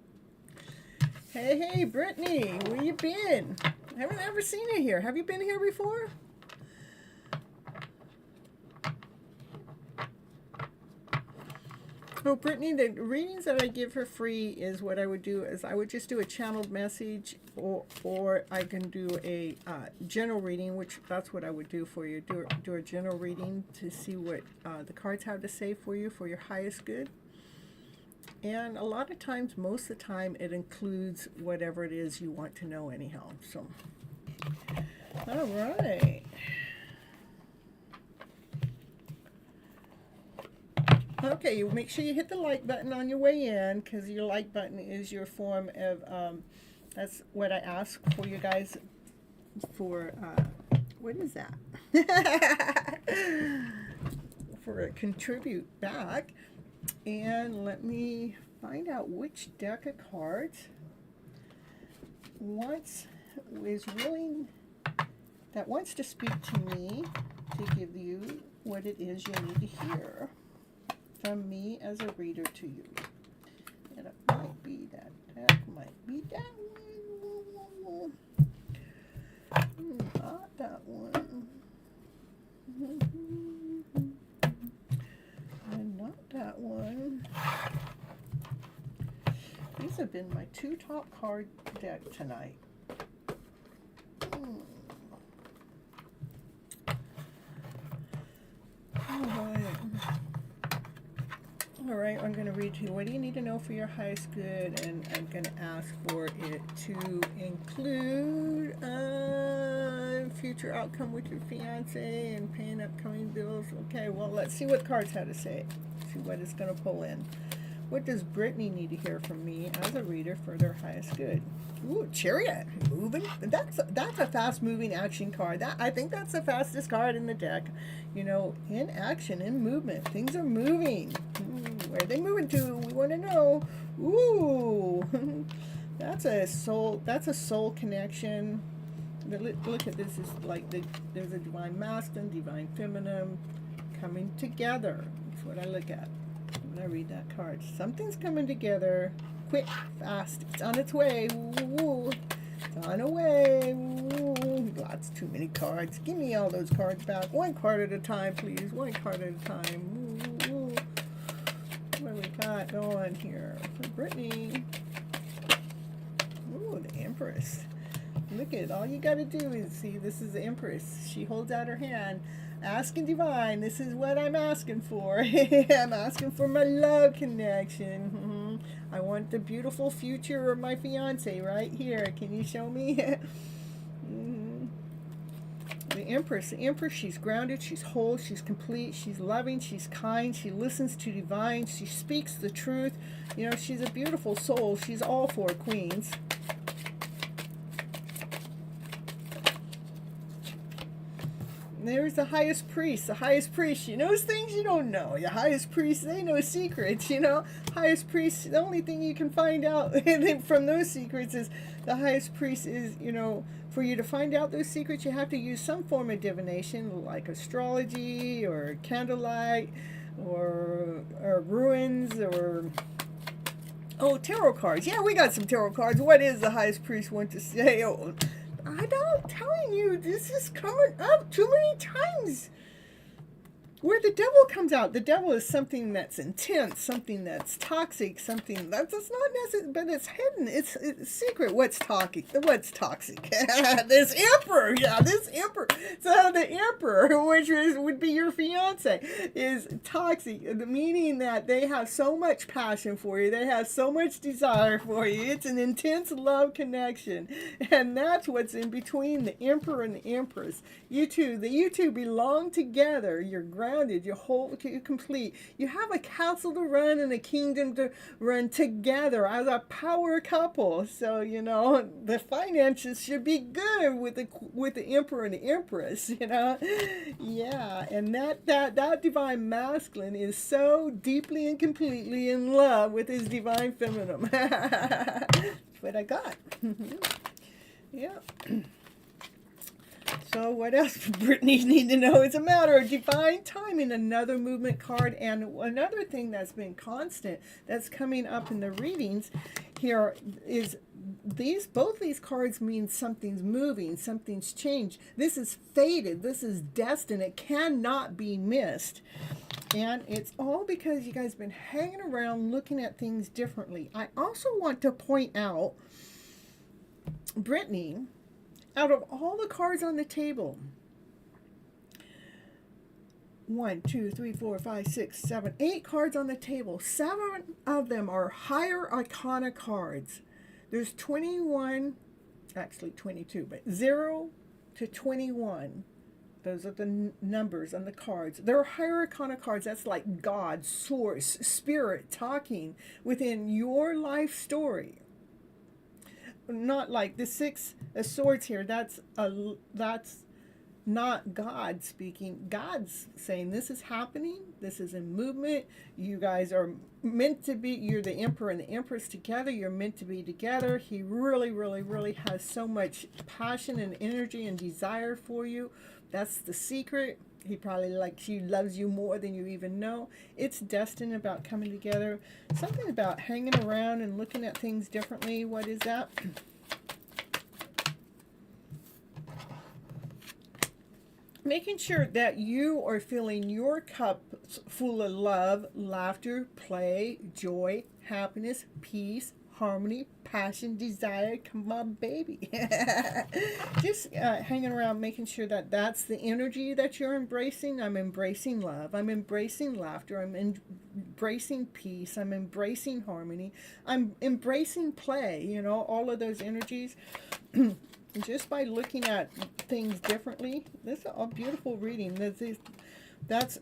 Hey, Brittany, where you been? I haven't ever seen you here. Have you been here before? Oh, Brittany, the readings that I give for free is what I would do is I would just do a channeled message, or I can do a general reading, which that's what I would do for you. Do a general reading to see what the cards have to say for you for your highest good. And a lot of times, most of the time, it includes whatever it is you want to know anyhow. So, all right. Okay, you make sure you hit the like button on your way in, because your like button is your form of, that's what I ask for you guys for, what is that? For a contribute back. And let me find out which deck of cards wants to speak to me to give you what it is you need to hear from me as a reader to you. And it might be that deck, might be that one. Not that one. And not that one. These have been my two top card deck tonight. All right, I'm going to read to you. What do you need to know for your highest good? And I'm going to ask for it to include future outcome with your fiance and paying upcoming bills. Okay, well, let's see what cards have to say. See what it's going to pull in. What does Brittany need to hear from me as a reader for their highest good? Ooh, Chariot, moving. That's a fast-moving action card. I think that's the fastest card in the deck. You know, in action, in movement, things are moving. Where are they moving to? We want to know. Ooh, that's a soul connection. Look at this. Is like there's a divine masculine, divine feminine coming together. That's what I look at when I read that card. Something's coming together. Quick, fast. It's on its way. Ooh, it's on the way. Ooh, lots too many cards. Give me all those cards back. One card at a time, please. One card at a time. Ooh. What do we got going here for Brittany? Ooh, the Empress. Look at it. All you got to do is see, this is the Empress. She holds out her hand. Asking divine, this is what I'm asking for. I'm asking for my love connection. I want the beautiful future of my fiance right here. Can you show me? The the Empress. The Empress, she's grounded, she's whole, she's complete, she's loving, she's kind, she listens to divine, she speaks the truth. You know, she's a beautiful soul. She's all four queens. There's the highest priest. The highest priest, she knows things you don't know. The highest priest, they know secrets, you know. Highest priest, the only thing you can find out from those secrets is the highest priest is, you know, for you to find out those secrets, you have to use some form of divination, like astrology or candlelight or ruins or... Oh, tarot cards. Yeah, we got some tarot cards. What is the highest priest want to say? Oh, I'm telling you, this is coming up too many times. Where the devil comes out. The devil is something that's intense, something that's toxic, something that's not necessary, but it's hidden. It's secret. What's toxic? What's toxic? This emperor. Yeah, this emperor. So the emperor, which would be your fiance, is toxic, meaning that they have so much passion for you. They have so much desire for you. It's an intense love connection. And that's what's in between the emperor and the empress. You two belong together. You're grounded. You're whole, you're complete. You have a castle to run and a kingdom to run together as a power couple. So, you know, the finances should be good with the emperor and the empress, you know. Yeah, and that divine masculine is so deeply and completely in love with his divine feminine. That's what I got. Yeah. So what else Brittany need to know? It's a matter of divine timing, another movement card. And another thing that's been constant that's coming up in the readings here is both these cards mean something's moving, something's changed. This is fated. This is destined. It cannot be missed. And it's all because you guys have been hanging around looking at things differently. I also want to point out, Brittany, out of all the cards on the table, 1, 2, 3, 4, 5, 6, 7, 8 cards on the table. 7 of them are higher arcana cards. There's 21, actually 22, but 0 to 21. Those are the numbers on the cards. They're higher arcana cards. That's like God, source, spirit talking within your life story. Not like the 6 of swords here. That's not God speaking. God's saying this is happening. This is in movement. You guys are meant to be. You're the emperor and the empress together. You're meant to be together. He really, really, really has so much passion and energy and desire for you. That's the secret. He probably likes you, loves you more than you even know. It's destined about coming together. Something about hanging around and looking at things differently. What is that? Making sure that you are filling your cup full of love, laughter, play, joy, happiness, peace, harmony, passion, desire. Come on, baby. Just hanging around, making sure that that's the energy that you're embracing. I'm embracing love. I'm embracing laughter. I'm embracing peace. I'm embracing harmony. I'm embracing play. You know, all of those energies. Just by looking at things differently. This is a beautiful reading. That's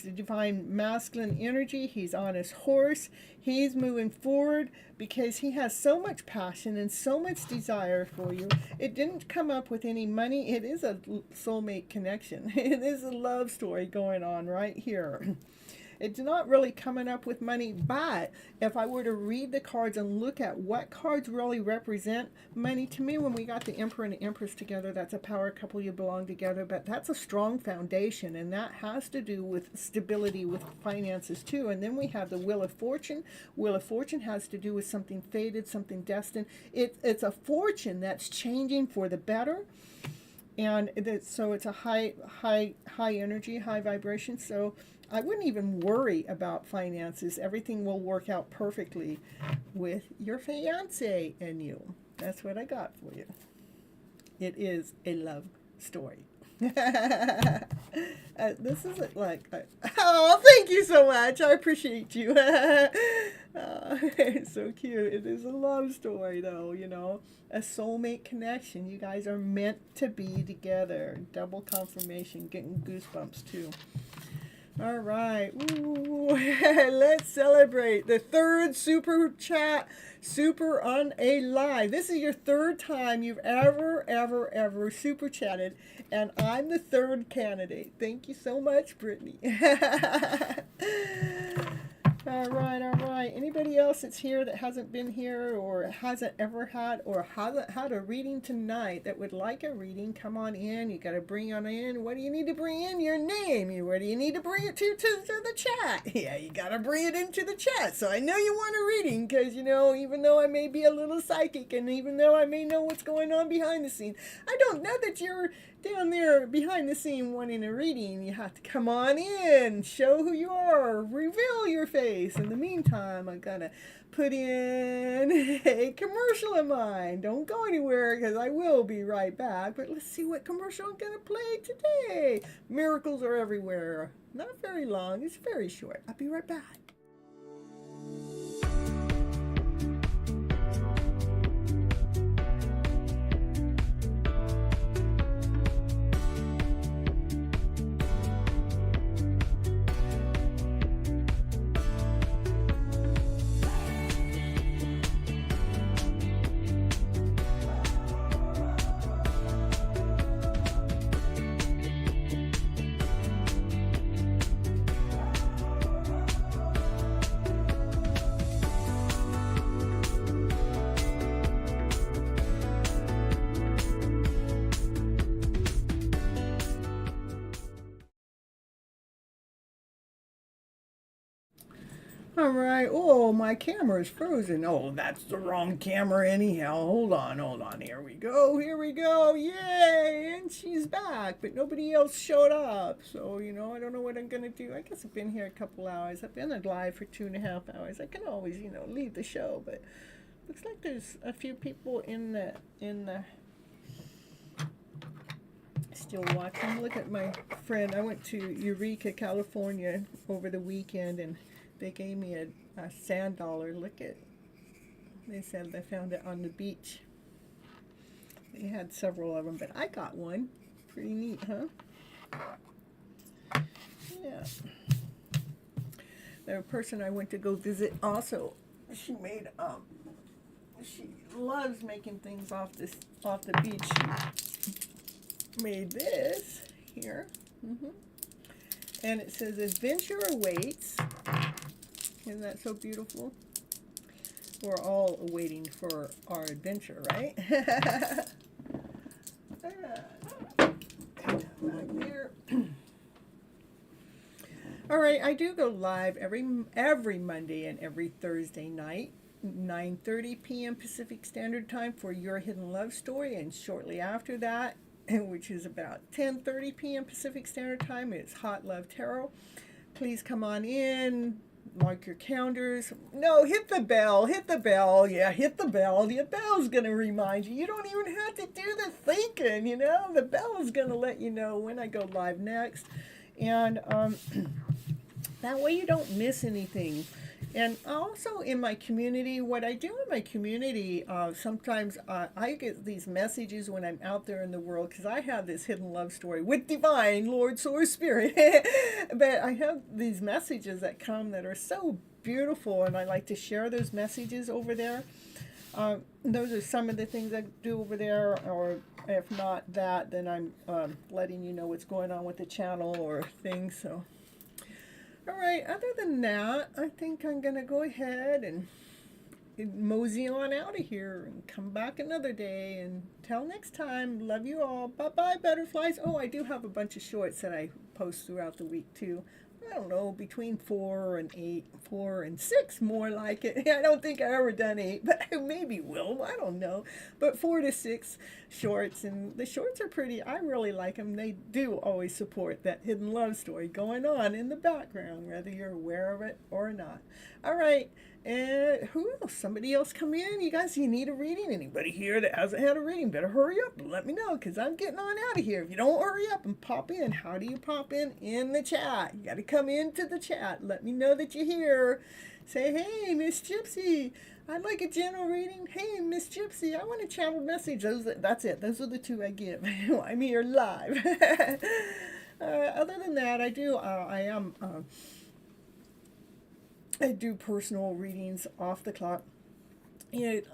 the divine masculine energy. He's on his horse. He's moving forward because he has so much passion and so much desire for you. It didn't come up with any money. It is a soulmate connection. It is a love story going on right here. It's not really coming up with money, but if I were to read the cards and look at what cards really represent money, to me, when we got the Emperor and the Empress together, that's a power couple, you belong together, but that's a strong foundation, and that has to do with stability with finances too. And then we have the Wheel of Fortune. Wheel of Fortune has to do with something fated, something destined. It's a fortune that's changing for the better. And so it's a high energy, high vibration. So I wouldn't even worry about finances. Everything will work out perfectly with your fiance and you. That's what I got for you. It is a love story. This is like, oh, thank you so much. I appreciate you. It's so cute. It is a love story, though, you know, a soulmate connection. You guys are meant to be together. Double confirmation, getting goosebumps, too. All right. Ooh, let's celebrate the third super chat, super on a live. This is your third time you've ever super chatted, and I'm the third candidate. Thank you so much, Brittany. All right. Anybody else that's here that hasn't been here or hasn't ever had or hasn't had a reading tonight that would like a reading, come on in. You got to bring on in. What do you need to bring in? Your name. Where do you need to bring it to the chat? Yeah, you got to bring it into the chat. So I know you want a reading because, you know, even though I may be a little psychic and even though I may know what's going on behind the scenes, I don't know that you're down there behind the scene wanting a reading. You have to come on in, show who you are, reveal your face. In the meantime, I'm gonna put in a commercial of mine. Don't go anywhere because I will be right back. But let's see what commercial I'm gonna play today. Miracles are everywhere. Not very long, it's very short. I'll be right back. All right. Oh, my camera is frozen. Oh, that's the wrong camera anyhow. Hold on. Here we go. Yay! And she's back, but nobody else showed up. So, you know, I don't know what I'm going to do. I guess I've been here a couple hours. I've been live for 2.5 hours. I can always, you know, leave the show, but looks like there's a few people in the still watching. Look at my friend. I went to Eureka, California over the weekend, and they gave me a sand dollar. Look at, they said they found it on the beach. They had several of them, but I got one. Pretty neat, huh? Yeah. The person I went to go visit also, she made, she loves making things off the beach. She made this here. And it says, "Adventure awaits." Isn't that so beautiful? We're all waiting for our adventure, right? All right, I do go live every Monday and every Thursday night, 9:30 p.m. Pacific Standard Time for Your Hidden Love Story, and shortly after that, which is about 10:30 p.m. Pacific Standard Time, it's Hot Love Tarot. Please come on in. Mark your calendars. No, hit the bell. Yeah, hit the bell. The bell's going to remind you. You don't even have to do the thinking, you know. The bell is going to let you know when I go live next. And that way you don't miss anything. And also in my community, what I do in my community, sometimes I get these messages when I'm out there in the world, because I have this hidden love story with Divine, Lord, Source, Spirit. But I have these messages that come that are so beautiful, and I like to share those messages over there. Those are some of the things I do over there, or if not that, then I'm letting you know what's going on with the channel or things. So. All right, other than that, I think I'm going to go ahead and mosey on out of here and come back another day. And till next time, love you all. Bye-bye, butterflies. Oh, I do have a bunch of shorts that I post throughout the week, too. I don't know, between 4 and 8, 4 and 6, more like it. I don't think I've ever done 8, but I maybe will. I don't know. But 4 to 6 shorts, and the shorts are pretty. I really like them. They do always support that hidden love story going on in the background, whether you're aware of it or not. All right. And who else? Somebody else come in? You guys, you need a reading? Anybody here that hasn't had a reading, better hurry up and let me know, because I'm getting on out of here. If you don't hurry up and pop in, how do you pop in? In the chat. You got to come come into the chat. Let me know that you're here. Say, hey, Miss Gypsy, I'd like a general reading. Hey, Miss Gypsy, I want a channel message. That's it. Those are the two I give. I'm here live. Other than that, I do personal readings off the clock.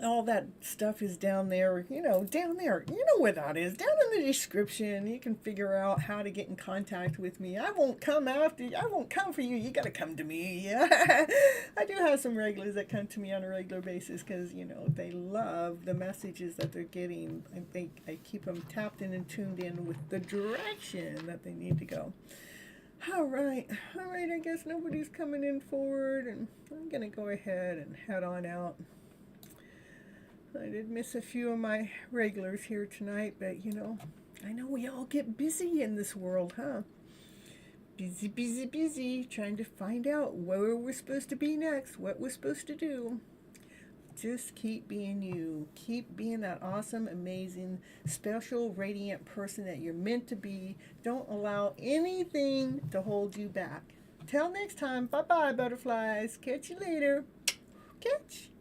All that stuff is down there, down there. You know where that is, down in the description. You can figure out how to get in contact with me. I won't come for you. You got to come to me. I do have some regulars that come to me on a regular basis because, they love the messages that they're getting. I keep them tapped in and tuned in with the direction that they need to go. All right, I guess nobody's coming in forward, and I'm going to go ahead and head on out. I did miss a few of my regulars here tonight, but I know we all get busy in this world, huh? Busy, busy, busy, trying to find out where we're supposed to be next, what we're supposed to do. Just keep being you. Keep being that awesome, amazing, special, radiant person that you're meant to be. Don't allow anything to hold you back. Till next time, bye-bye, butterflies. Catch you later. Catch.